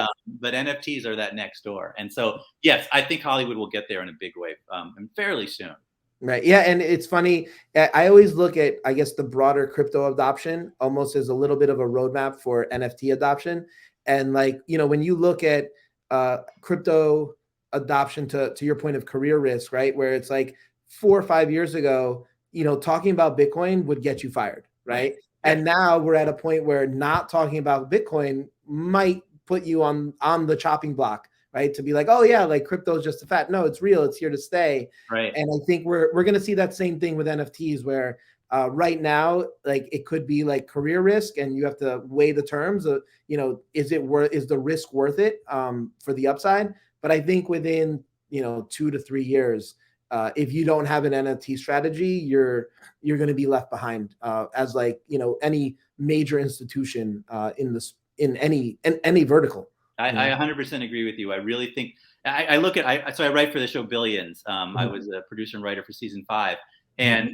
NFTs are that next door. And so, yes, I think Hollywood will get there in a big way, and fairly soon. Right. Yeah. And it's funny. I always look at, I guess, the broader crypto adoption almost as a little bit of a roadmap for NFT adoption. And like, when you look at crypto adoption to your point of career risk, right, where it's like 4 or 5 years ago, talking about Bitcoin would get you fired, right? And now we're at a point where not talking about Bitcoin might put you on the chopping block, right? To be like, oh yeah, like crypto is just a fad. No, it's real. It's here to stay. Right. And I think we're going to see that same thing with NFTs, where right now, like it could be like career risk, and you have to weigh the terms of, is the risk worth it for the upside? But I think within 2 to 3 years, if you don't have an NFT strategy, you're going to be left behind as like any major institution in any vertical. I 100% agree with you. I really think I look at so I write for the show Billions. I was a producer and writer for season 5, and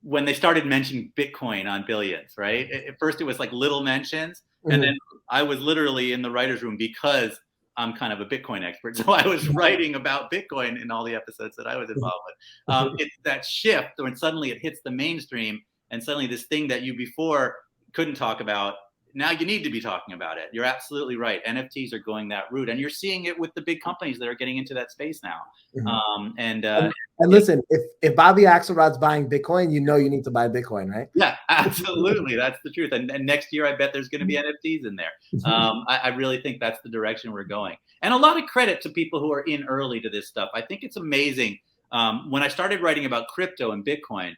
when they started mentioning Bitcoin on Billions, right? At first it was like little mentions, and then I was literally in the writer's room because I'm kind of a Bitcoin expert. So I was writing about Bitcoin in all the episodes that I was involved with. It's that shift when suddenly it hits the mainstream, and suddenly this thing that you before couldn't talk about, now you need to be talking about it. You're absolutely right. NFTs are going that route, and you're seeing it with the big companies that are getting into that space now. And listen, if Bobby Axelrod's buying Bitcoin, you need to buy Bitcoin, right? Yeah, absolutely. That's the truth. And next year, I bet there's going to be NFTs in there. I really think that's the direction we're going. And a lot of credit to people who are in early to this stuff. I think it's amazing. When I started writing about crypto and Bitcoin,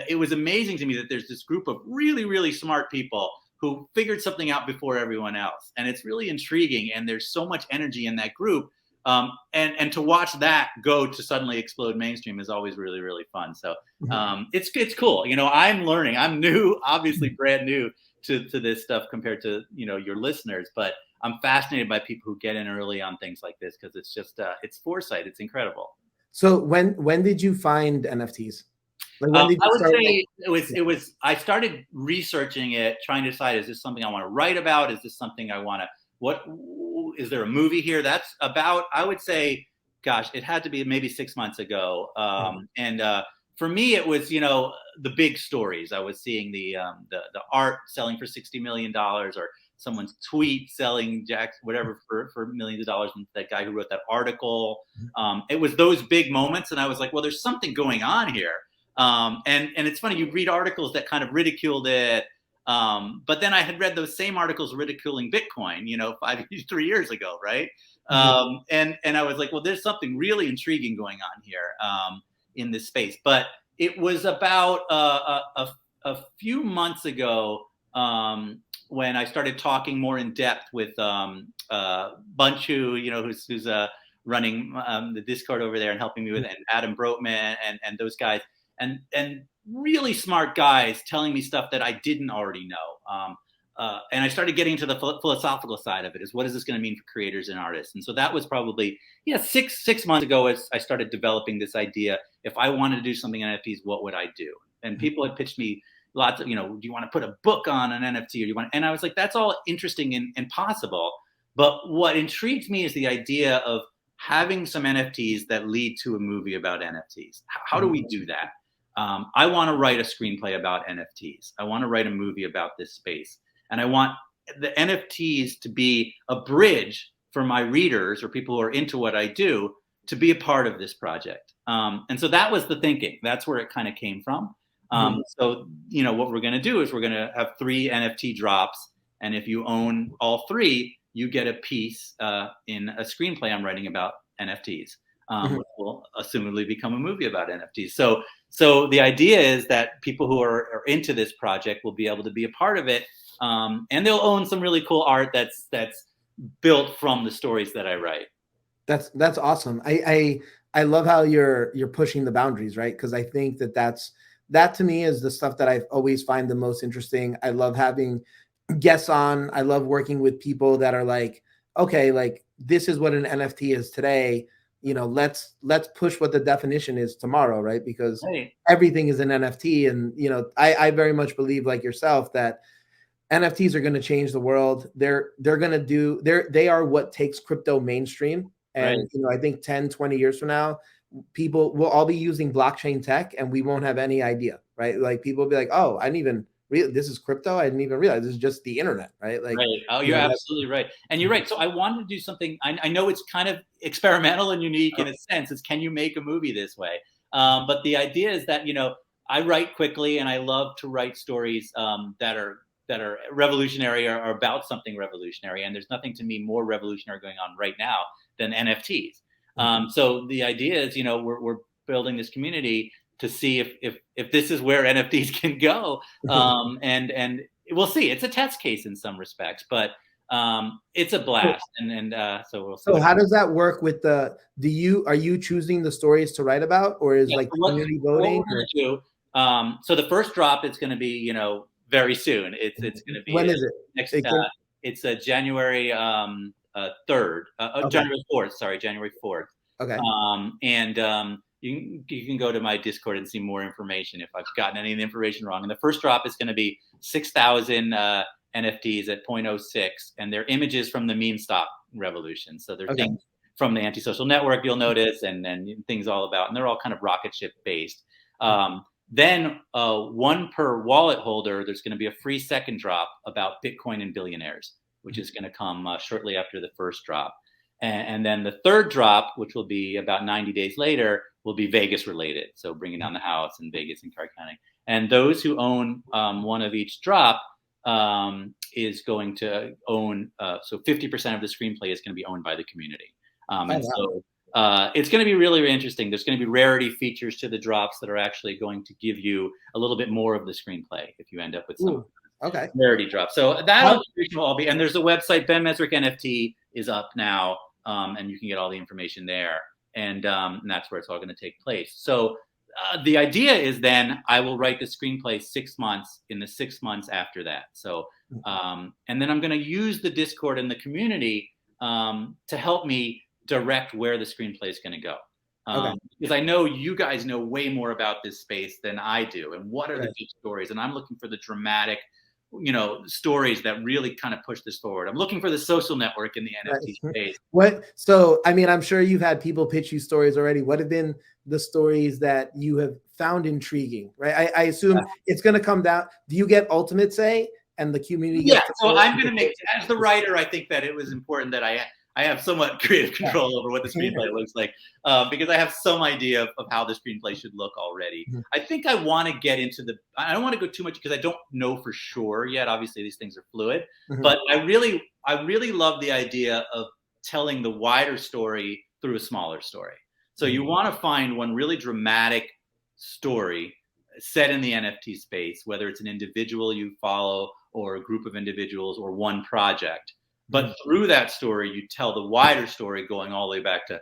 it was amazing to me that there's this group of really, really smart people who figured something out before everyone else. And it's really intriguing. And there's so much energy in that group. And to watch that go to suddenly explode mainstream is always really, really fun. So it's cool. I'm learning. I'm new, obviously brand new to this stuff compared to, your listeners. But I'm fascinated by people who get in early on things like this, because it's just it's foresight. It's incredible. So when did you find NFTs? Like when did you I would say it was. I started researching it, trying to decide: is this something I want to write about? Is this something I want to? What is there a movie here? That's about. I would say, gosh, it had to be maybe 6 months ago. And for me, it was the big stories. I was seeing the art selling for $60 million, or someone's tweet selling whatever for millions of dollars. And that guy who wrote that article. It was those big moments, and I was like, well, there's something going on here. And it's funny, you read articles that kind of ridiculed it. But then I had read those same articles ridiculing Bitcoin, 3 years ago. Right. And I was like, well, there's something really intriguing going on here, in this space. But it was about, a few months ago, when I started talking more in depth with, Bunchu, who's running, the Discord over there and helping me with, and Adam Brotman and those guys. And really smart guys telling me stuff that I didn't already know. And I started getting into the philosophical side of it, is what is this going to mean for creators and artists? And so that was probably, six months ago, as I started developing this idea. If I wanted to do something in NFTs, what would I do? And people had pitched me lots of, do you want to put a book on an NFT, or do you want? And I was like, that's all interesting and possible. But what intrigues me is the idea of having some NFTs that lead to a movie about NFTs. How do we do that? I want to write a screenplay about NFTs. I want to write a movie about this space. And I want the NFTs to be a bridge for my readers, or people who are into what I do, to be a part of this project. And so that was the thinking. That's where it kind of came from. So, what we're going to do is we're going to have 3 NFT drops. And if you own all 3, you get a piece in a screenplay I'm writing about NFTs, which will assumedly become a movie about NFTs. So the idea is that people who are into this project will be able to be a part of it, and they'll own some really cool art that's built from the stories that I write. That's awesome. I love how you're pushing the boundaries, right? Because I think that to me is the stuff that I always find the most interesting. I love having guests on. I love working with people that are like, okay, like this is what an NFT is today. Let's push what the definition is tomorrow, right? Because everything is an NFT. And, I very much believe, like yourself, that NFTs are going to change the world. They are what takes crypto mainstream. And, I think 10, 20 years from now, people will all be using blockchain tech and we won't have any idea, right? Like people will be like, oh, I didn't even this is crypto. I didn't even realize this is just the internet, right? Like, right. Oh, you're absolutely right. And you're right. So I wanted to do something. I know it's kind of experimental and unique in a sense. It's, can you make a movie this way? But the idea is that, I write quickly, and I love to write stories that are revolutionary or about something revolutionary. And there's nothing to me more revolutionary going on right now than NFTs. So the idea is, we're building this community to see if this is where NFTs can go, and we'll see. It's a test case in some respects, but it's a blast, so we'll see. So how does that work with are you choosing the stories to write about, or is like community voting? What we're gonna do, so the first drop is going to be, very soon. It's going to be, when is it? Next. It's January 3rd, Okay. January 4th. Sorry, January 4th. Okay. You can go to my Discord and see more information if I've gotten any of the information wrong. And the first drop is going to be 6,000 NFTs at 0.06, and they're images from the meme stock revolution. So they're things from the AntiSocial network, you'll notice, and things all about, and they're all kind of rocket ship based. Then one per wallet holder, there's going to be a free second drop about Bitcoin and Billionaires, which is going to come shortly after the first drop. And then the third drop, which will be about 90 days later, will be Vegas related. So bringing down the house in Vegas and Clark County. And those who own one of each drop is going to own, so 50% of the screenplay is going to be owned by the community. So it's going to be really, really interesting. There's going to be rarity features to the drops that are actually going to give you a little bit more of the screenplay if you end up with some rarity drops. So that'll all be, and there's a website, Ben Mezrich NFT is up now, and you can get all the information there. And that's where it's all going to take place. So the idea is then I will write the screenplay 6 months in the 6 months after that. So, and then I'm going to use the Discord and the community to help me direct where the screenplay is going to go. Because I know you guys know way more about this space than I do. And what are the big stories? And I'm looking for the dramatic, stories that really kind of push this forward. I'm looking for the social network in the NFT space. So, I mean, I'm sure you've had people pitch you stories already. What have been the stories that you have found intriguing, right? I assume it's going to come down. Do you get ultimate say and the community? Yeah. So I'm going to make, as the writer, I think that it was important that I have somewhat creative control over what the screenplay looks like, because I have some idea of how the screenplay should look already. I think I want to get into I don't want to go too much because I don't know for sure yet. Obviously, these things are fluid, but I really love the idea of telling the wider story through a smaller story. So you want to find one really dramatic story set in the NFT space, whether it's an individual you follow or a group of individuals or one project. But through that story, you tell the wider story going all the way back to,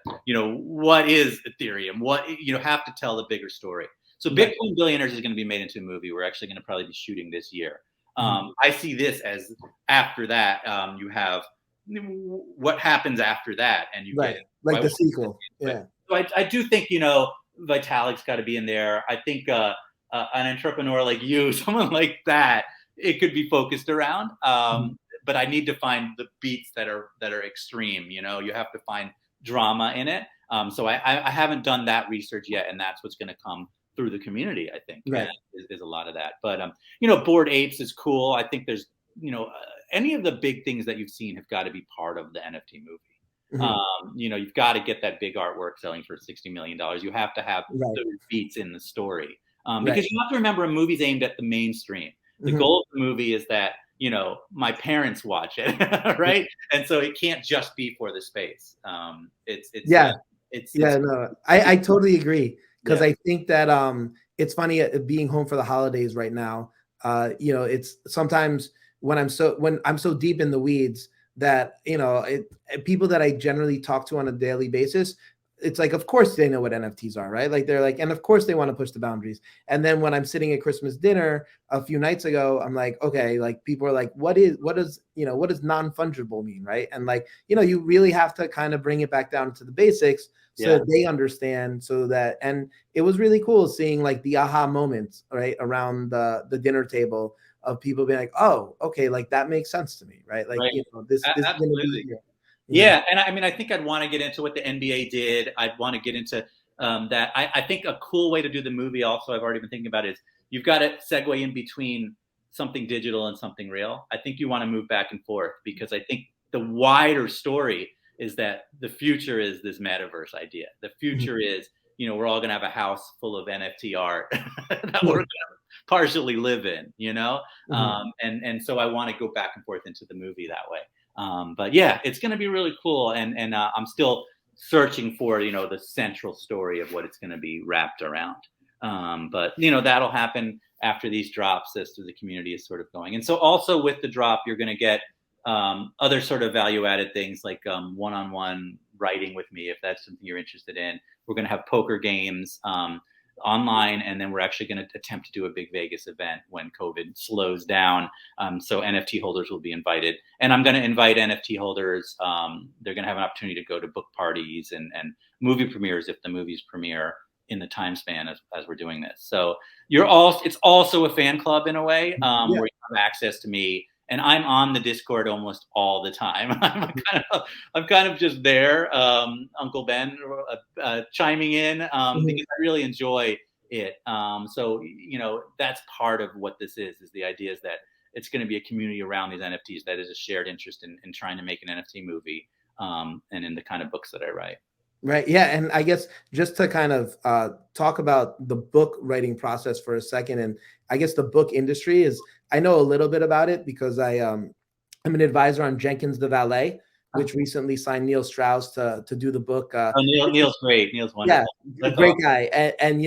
what is Ethereum? What, have to tell the bigger story. So Bitcoin Billionaires is going to be made into a movie. We're actually going to probably be shooting this year. I see this as after that, you have what happens after that. And you get like the sequel. Yeah. So I do think, Vitalik's got to be in there. I think an entrepreneur like you, someone like that, it could be focused around. But I need to find the beats that are extreme. You have to find drama in it. So I haven't done that research yet, and that's what's going to come through the community. I think is a lot of that. But Bored Apes is cool. I think there's any of the big things that you've seen have got to be part of the NFT movie. You've got to get that big artwork selling for $60 million. You have to have those beats in the story, because you have to remember a movie's aimed at the mainstream. The goal of the movie is that my parents watch it, right? And so it can't just be for the space. I totally agree, because I think that it's funny being home for the holidays right now. It's sometimes when I'm so deep in the weeds that people that I generally talk to on a daily basis, it's like, of course they know what NFTs are, right? Like they're like, and of course they want to push the boundaries. And then when I'm sitting at Christmas dinner a few nights ago, I'm like, okay, like people are like, what does non-fungible mean, right? And like, you really have to kind of bring it back down to the basics so that they understand. And it was really cool seeing like the aha moments, right, around the dinner table of people being like, oh, okay, like that makes sense to me, right? Like this is going to be here. Yeah, and I think I'd want to get into what the NBA did. I'd want to get into that. I think a cool way to do the movie also, I've already been thinking about, is you've got to segue in between something digital and something real. I think you want to move back and forth, because I think the wider story is that the future is this metaverse idea. The future is we're all going to have a house full of NFT art that we're going to partially live in, and so I want to go back and forth into the movie that way. But yeah, it's going to be really cool, and I'm still searching for the central story of what it's going to be wrapped around. But that'll happen after these drops as the community is sort of going. And so also with the drop, you're going to get other sort of value added things like one-on-one writing with me, if that's something you're interested in. We're going to have poker games online, and then we're actually going to attempt to do a big Vegas event when COVID slows down. So NFT holders will be invited, and I'm going to invite NFT holders. They're going to have an opportunity to go to book parties and movie premieres if the movies premiere in the time span as we're doing this. So it's also a fan club in a way, where you have access to me, and I'm on the Discord almost all the time. I'm kind of just there, Uncle Ben, chiming in, because I really enjoy it. So that's part of what this is the idea is that it's going to be a community around these NFTs that is a shared interest in trying to make an NFT movie, and in the kind of books that I write. Right. Yeah. And I guess just to kind of talk about the book writing process for a second, and I guess the book industry I know a little bit about it because I'm an advisor on Jenkins the Valet, which recently signed Neil Strauss to do the book. Neil's great. Neil's wonderful. Yeah, great guy. And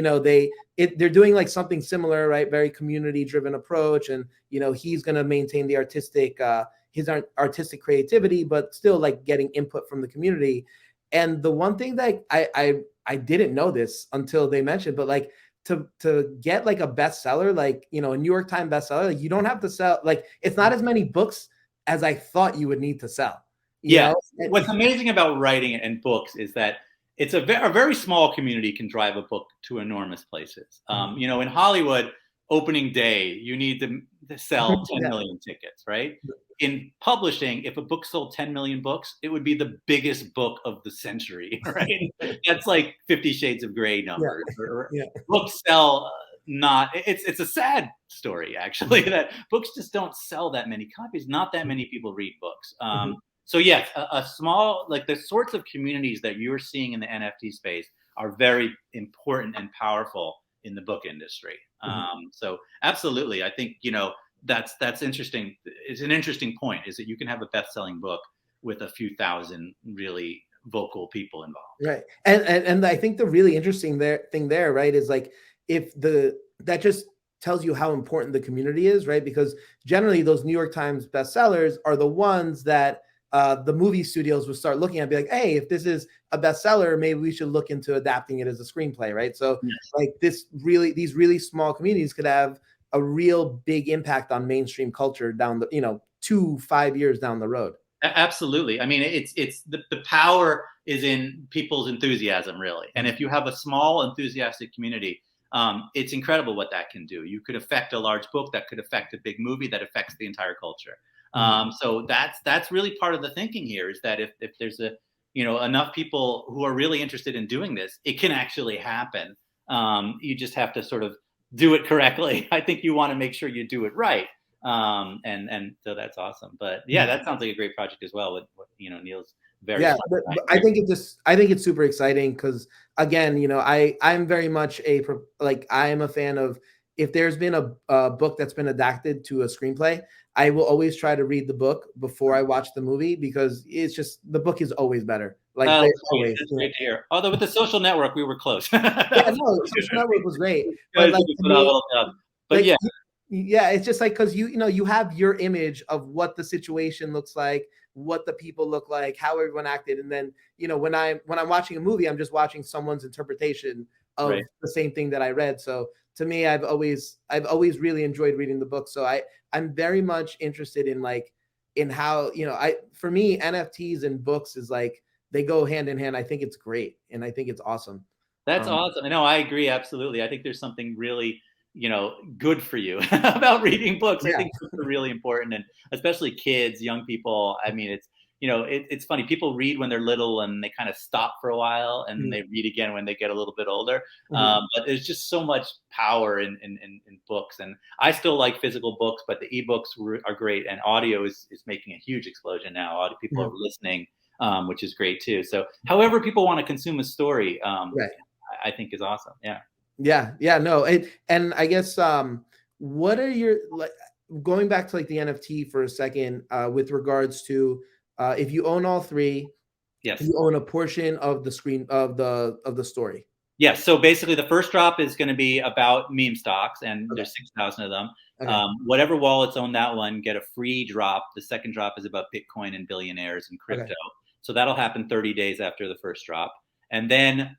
they're doing like something similar, right? Very community driven approach. And, he's going to maintain the his artistic creativity, but still like getting input from the community. And the one thing that I didn't know this until they mentioned, but like to get like a bestseller, like, a New York Times bestseller, like you don't have to sell, like, it's not as many books as I thought you would need to sell. You know? What's amazing about writing and books is that it's a very small community can drive a book to enormous places. In Hollywood, opening day, you need to sell 10 million tickets, right? In publishing, if a book sold 10 million books, it would be the biggest book of the century, right? That's like 50 Shades of Grey numbers. Books sell it's a sad story, actually, that books just don't sell that many copies. Not that many people read books. So yes, a small, like the sorts of communities that you're seeing in the NFT space are very important and powerful in the book industry. So absolutely, I think, that's interesting. It's an interesting point, is that you can have a best-selling book with a few thousand really vocal people involved. Right. And I think the really interesting thing there, right, is like that just tells you how important the community is, right? Because generally those New York Times bestsellers are the ones that the movie studios would start looking at and be like, hey, if this is a bestseller, maybe we should look into adapting it as a screenplay, right? So like these really small communities could have a real big impact on mainstream culture down the 2-5 years down the road. Absolutely. I mean, it's the power is in people's enthusiasm, really. And if you have a small enthusiastic community, it's incredible what that can do. You could affect a large book, that could affect a big movie, that affects the entire culture. So that's really part of the thinking here, is that if there's enough people who are really interested in doing this, it can actually happen. You just have to sort of do it correctly. I think you want to make sure you do it right. And so that's awesome. But yeah, that sounds like a great project as well. With Neil's very but I think it's super exciting because, again, I'm very much I am a fan of, if there's been a book that's been adapted to a screenplay, I will always try to read the book before I watch the movie, because it's just, the book is always better. Like always. That's great to hear. Although with The Social Network, we were close. The Social Network was great. But like, phenomenal job. But like, yeah, it's just like, because you have your image of what the situation looks like, what the people look like, how everyone acted, and then when I'm watching a movie, I'm just watching someone's interpretation of the same thing that I read. So to me, I've always really enjoyed reading the book. So I'm very much interested in how, for me, NFTs and books is like, they go hand in hand. I think it's great, and I think it's awesome. That's awesome. No, I agree, absolutely. I think there's something really good for you about reading books. I think it's really important, and especially kids, young people. I mean, it's funny. People read when they're little and they kind of stop for a while, and they read again when they get a little bit older. But there's just so much power in books, and I still like physical books, but the ebooks are great, and audio is making a huge explosion now. A lot of people are listening, which is great too. So however people want to consume a story, I think is awesome. Yeah. Yeah, no, and I guess what are your, like, going back to like the NFT for a second, with regards to if you own all three, Yes. you own a portion of the screen of the story. Yes. So basically, the first drop is going to be about meme stocks, and Okay. there's 6,000 of them. Okay. Whatever wallets own that one get a free drop. The second drop is about Bitcoin and billionaires and crypto. Okay. So that'll happen 30 days after the first drop. And then,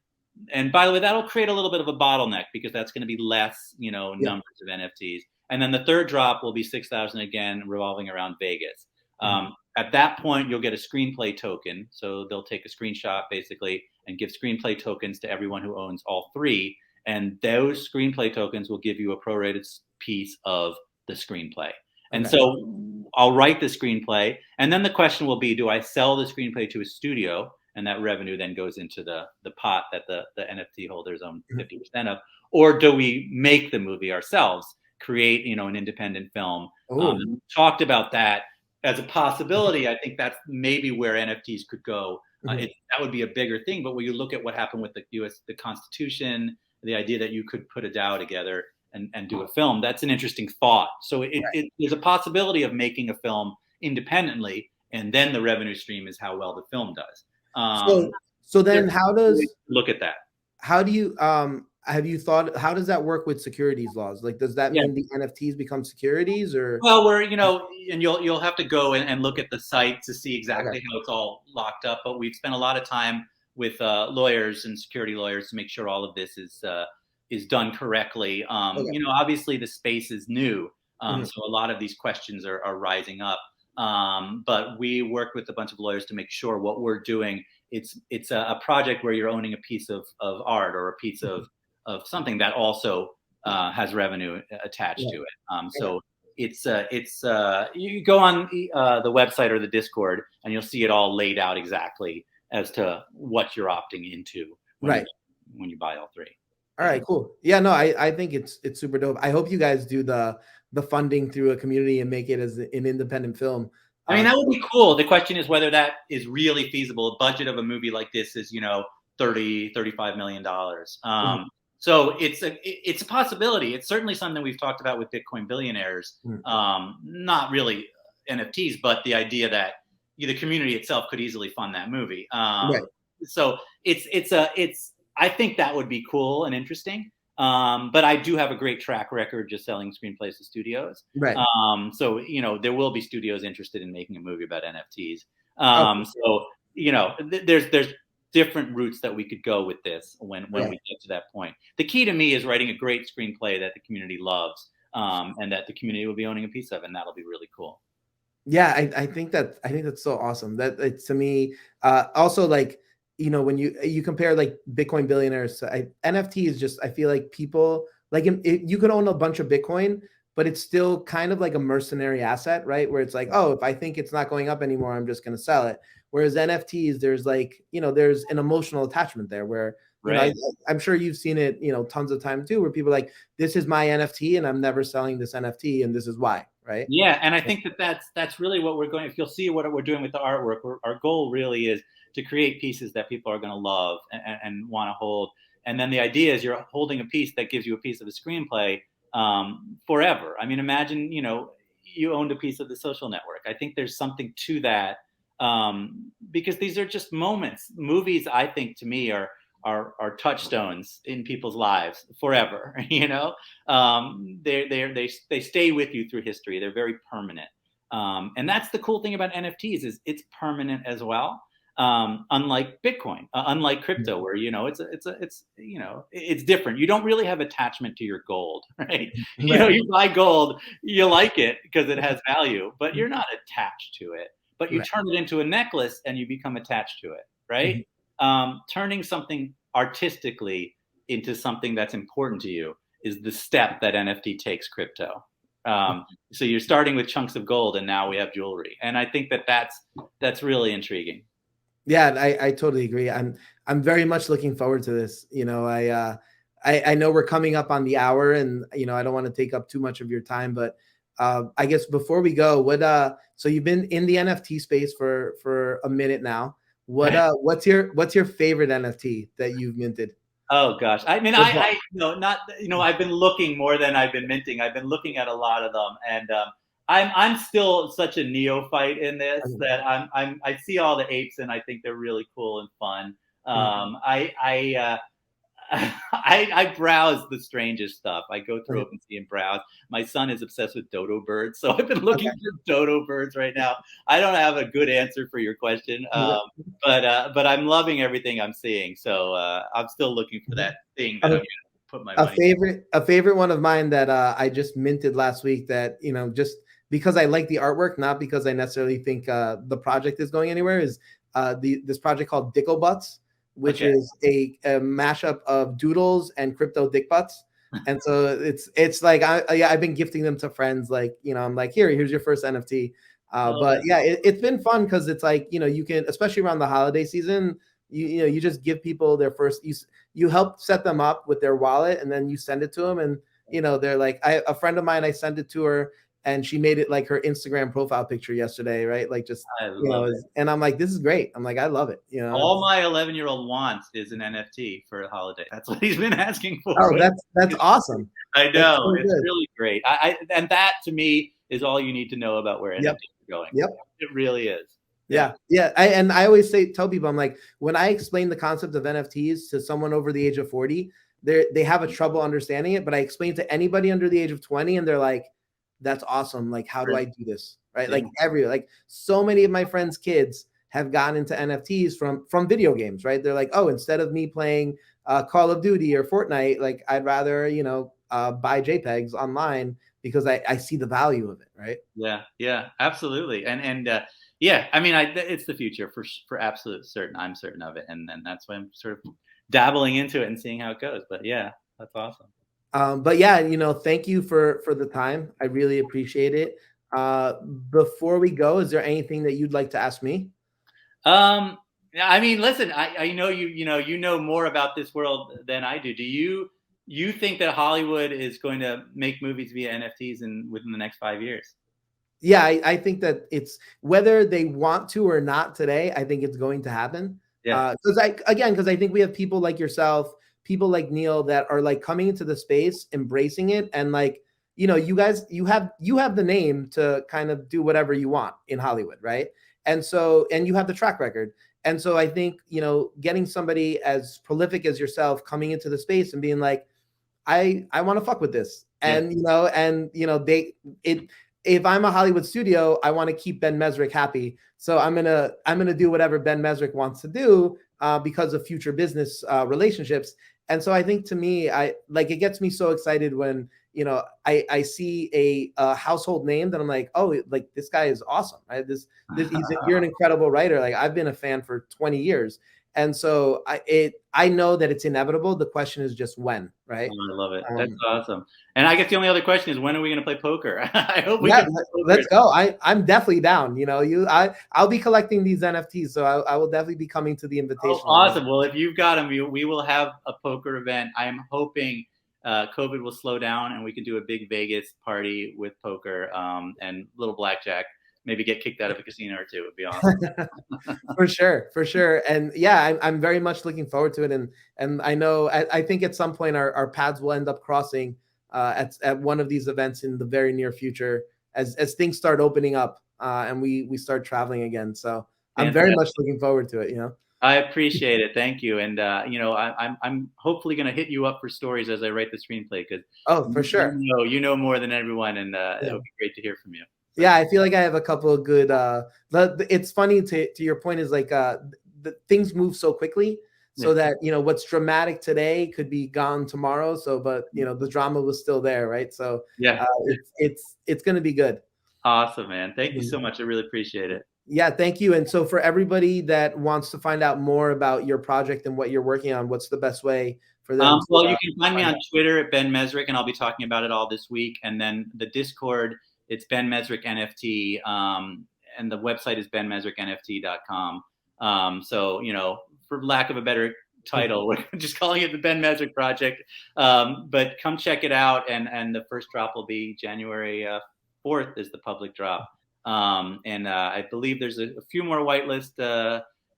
and by the way, that'll create a little bit of a bottleneck because that's going to be less, numbers of NFTs. And then the third drop will be 6,000 again, revolving around Vegas. At that point, you'll get a screenplay token. So they'll take a screenshot basically and give screenplay tokens to everyone who owns all three. And those screenplay tokens will give you a prorated piece of the screenplay. And so I'll write the screenplay. And then the question will be, do I sell the screenplay to a studio? And that revenue then goes into the pot that the NFT holders own 50% of. Or do we make the movie ourselves, create, an independent film? We talked about that as a possibility. I think that's maybe where NFTs could go. That would be a bigger thing. But when you look at what happened with the Constitution, the idea that you could put a DAO together and do a film, that's an interesting thought. So there's a possibility of making a film independently, and then the revenue stream is how well the film does. So then how does, look at that? How do you have you thought, how does that work with securities laws? Like, does that mean the NFTs become securities, or? Well, and you'll have to go and look at the site to see exactly how it's all locked up. But we've spent a lot of time with lawyers and security lawyers to make sure all of this is done correctly. Obviously the space is new, so a lot of these questions are rising up. But we worked with a bunch of lawyers to make sure what we're doing, it's a project where you're owning a piece of art or a piece of something that also has revenue attached to it. So it's you go on the website or the Discord and you'll see it all laid out exactly as to what you're opting into when you buy all three. All right, cool. Yeah, no, I think it's super dope. I hope you guys do the funding through a community and make it as an independent film. I mean, that would be cool. The question is whether that is really feasible. A budget of a movie like this is, $35 million. So it's a possibility. It's certainly something we've talked about with Bitcoin billionaires. Not really NFTs, but the idea that the community itself could easily fund that movie. So I think that would be cool and interesting. But I do have a great track record just selling screenplays to studios. So, there will be studios interested in making a movie about NFTs. So, there's different routes that we could go with this when we get to that point. The key to me is writing a great screenplay that the community loves, and that the community will be owning a piece of, and that'll be really cool. Yeah, I think that's so awesome. That it's, to me, also, like, when you compare like Bitcoin billionaires to NFT, is just, I feel like people like you could own a bunch of Bitcoin, but it's still kind of like a mercenary asset, right? Where it's like, oh, if I think it's not going up anymore, I'm just going to sell it. Whereas NFTs, there's like, there's an emotional attachment there where, I'm sure you've seen it, tons of times too, where people are like, this is my NFT and I'm never selling this NFT, and this is why, right? Yeah, and I think that's really what we're going. If you'll see what we're doing with the artwork, our goal really is to create pieces that people are going to love and want to hold. And then the idea is you're holding a piece that gives you a piece of the screenplay forever. I mean, imagine, you owned a piece of The Social Network. I think there's something to that, because these are just moments. Movies, I think, to me, are touchstones in people's lives forever. They stay with you through history. They're very permanent. And that's the cool thing about NFTs, is it's permanent as well. Unlike Bitcoin, unlike crypto, where it's different. You don't really have attachment to your gold, right? You buy gold, you like it because it has value, but you're not attached to it. But you turn it into a necklace and you become attached to it, right? Turning something artistically into something that's important to you is the step that NFT takes crypto. So you're starting with chunks of gold, and now we have jewelry, and I think that's really intriguing. Yeah, I totally agree. I'm very much looking forward to this. I know we're coming up on the hour, and I don't want to take up too much of your time, but I guess before we go, so you've been in the NFT space for a minute now. What's your favorite NFT that you've minted? Oh gosh, I mean, What's that? not I've been looking more than I've been minting. I've been looking at a lot of them, and I'm still such a neophyte in this that I see all the apes and I think they're really cool and fun. I browse the strangest stuff. I go through OpenSea and browse. My son is obsessed with dodo birds, so I've been looking Okay. for dodo birds right now. I don't have a good answer for your question, but I'm loving everything I'm seeing. So I'm still looking for that thing that I'm going to put my money. A favorite one of mine that I just minted last week. That just because I like the artwork, not because I necessarily think the project is going anywhere. Is this project called Dickle Butts, which is a mashup of doodles and crypto dick butts. And so it's like I've been gifting them to friends. Like I'm like, here's your first NFT. But yeah, it's been fun because it's like you can, especially around the holiday season, you just give people their first, you help set them up with their wallet, and then you send it to them, and they're like, a friend of mine, I sent it to her, and she made it like her Instagram profile picture yesterday, right? Like just I love it. and I'm like, this is great. I'm like, I love it. All my 11-year-old wants is an NFT for a holiday. That's what he's been asking for. Oh, that's awesome. I know, it's really great. And that to me is all you need to know about where NFTs are going. Yep, it really is. Yeah. I always tell people, I'm like, when I explain the concept of NFTs to someone over the age of 40, they have a trouble understanding it. But I explain to anybody under the age of 20, and they're like, that's awesome. Like, how do I do this? Right? Like so many of my friends' kids have gotten into NFTs from video games, right? They're like, oh, instead of me playing Call of Duty or Fortnite, like I'd rather buy JPEGs online because I see the value of it, right? Yeah, absolutely. And yeah, I mean, it's the future for absolute certain. I'm certain of it, and that's why I'm sort of dabbling into it and seeing how it goes. But yeah, that's awesome. But yeah, thank you for the time. I really appreciate it. Before we go, is there anything that you'd like to ask me? I mean, listen, I know you know more about this world than I do. Do you think that Hollywood is going to make movies via NFTs within the next 5 years? Yeah, I think that it's whether they want to or not today, I think it's going to happen. Yeah. Because I think we have people like yourself, people like Neil, that are like coming into the space, embracing it, and like you guys, you have the name to kind of do whatever you want in Hollywood, right? And you have the track record. And so I think getting somebody as prolific as yourself coming into the space and being like, I want to fuck with this, and if I'm a Hollywood studio, I want to keep Ben Mezrich happy. So I'm gonna do whatever Ben Mezrich wants to do because of future business relationships. And so I think, to me, it gets me so excited when I see a household name that I'm like, oh, like this guy is awesome, right? You're an incredible writer. Like, I've been a fan for 20 years. And so I know that it's inevitable. The question is just when, right? Oh, I love it. That's awesome. And I guess the only other question is, when are we going to play poker? I hope we can. Let's go. I'm definitely down. I'll be collecting these NFTs, so I will definitely be coming to the invitation. Oh, awesome. Well, if you've got them, we will have a poker event. I'm hoping COVID will slow down and we can do a big Vegas party with poker and little blackjack. Maybe get kicked out of a casino or two. It would be awesome. For sure. And yeah, I'm very much looking forward to it. And I know, I think at some point our paths will end up crossing at one of these events in the very near future as things start opening up and we start traveling again. So I'm very much looking forward to it, I appreciate it. Thank you. And I'm hopefully going to hit you up for stories as I write the screenplay, because for sure, you know more than everyone, and it would be great to hear from you. Yeah, I feel like I have a couple of good. It's funny to your point is like the things move so quickly, so that what's dramatic today could be gone tomorrow. So, but the drama was still there, right? So yeah, it's going to be good. Awesome, man. Thank you so much. I really appreciate it. Yeah, thank you. And so for everybody that wants to find out more about your project and what you're working on, what's the best way for them? Well, you can find me on Twitter at Ben Mezrich, and I'll be talking about it all this week. And then the Discord, it's Ben Mezrich NFT, and the website is benmezrichnft.com. So, for lack of a better title, we're just calling it the Ben Mezrich Project. But come check it out, and the first drop will be January 4th is the public drop. And I believe there's a few more whitelist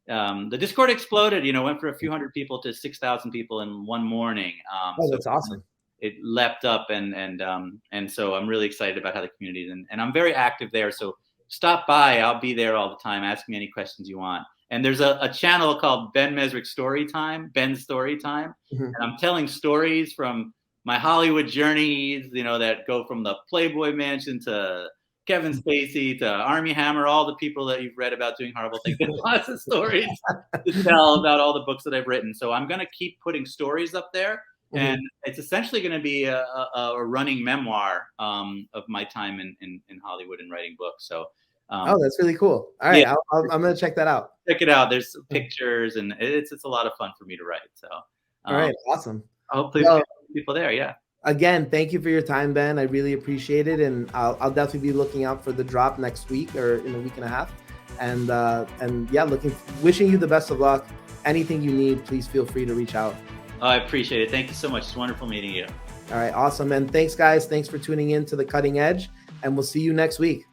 the Discord exploded. Went from a few hundred people to 6,000 people in one morning. Oh, that's awesome. It leapt up, and so I'm really excited about how the community is, and I'm very active there. So stop by. I'll be there all the time. Ask me any questions you want. And there's a channel called Ben Mezrich Story Time, Ben's Story Time. And I'm telling stories from my Hollywood journeys, that go from the Playboy Mansion to Kevin Spacey to Armie Hammer, all the people that you've read about doing horrible things. There's lots of stories to tell about all the books that I've written. So I'm going to keep putting stories up there. And it's essentially going to be a running memoir of my time in Hollywood and writing books. So, that's really cool. All right, yeah. I'm going to check that out. Check it out. There's pictures, and it's a lot of fun for me to write. So, all right, awesome. Hopefully, we'll get people there. Yeah. Again, thank you for your time, Ben. I really appreciate it, and I'll definitely be looking out for the drop next week or in a week and a half. And yeah, wishing you the best of luck. Anything you need, please feel free to reach out. Oh, I appreciate it. Thank you so much. It's wonderful meeting you. All right, awesome. And thanks, guys. Thanks for tuning in to The Cutting Edge, and we'll see you next week.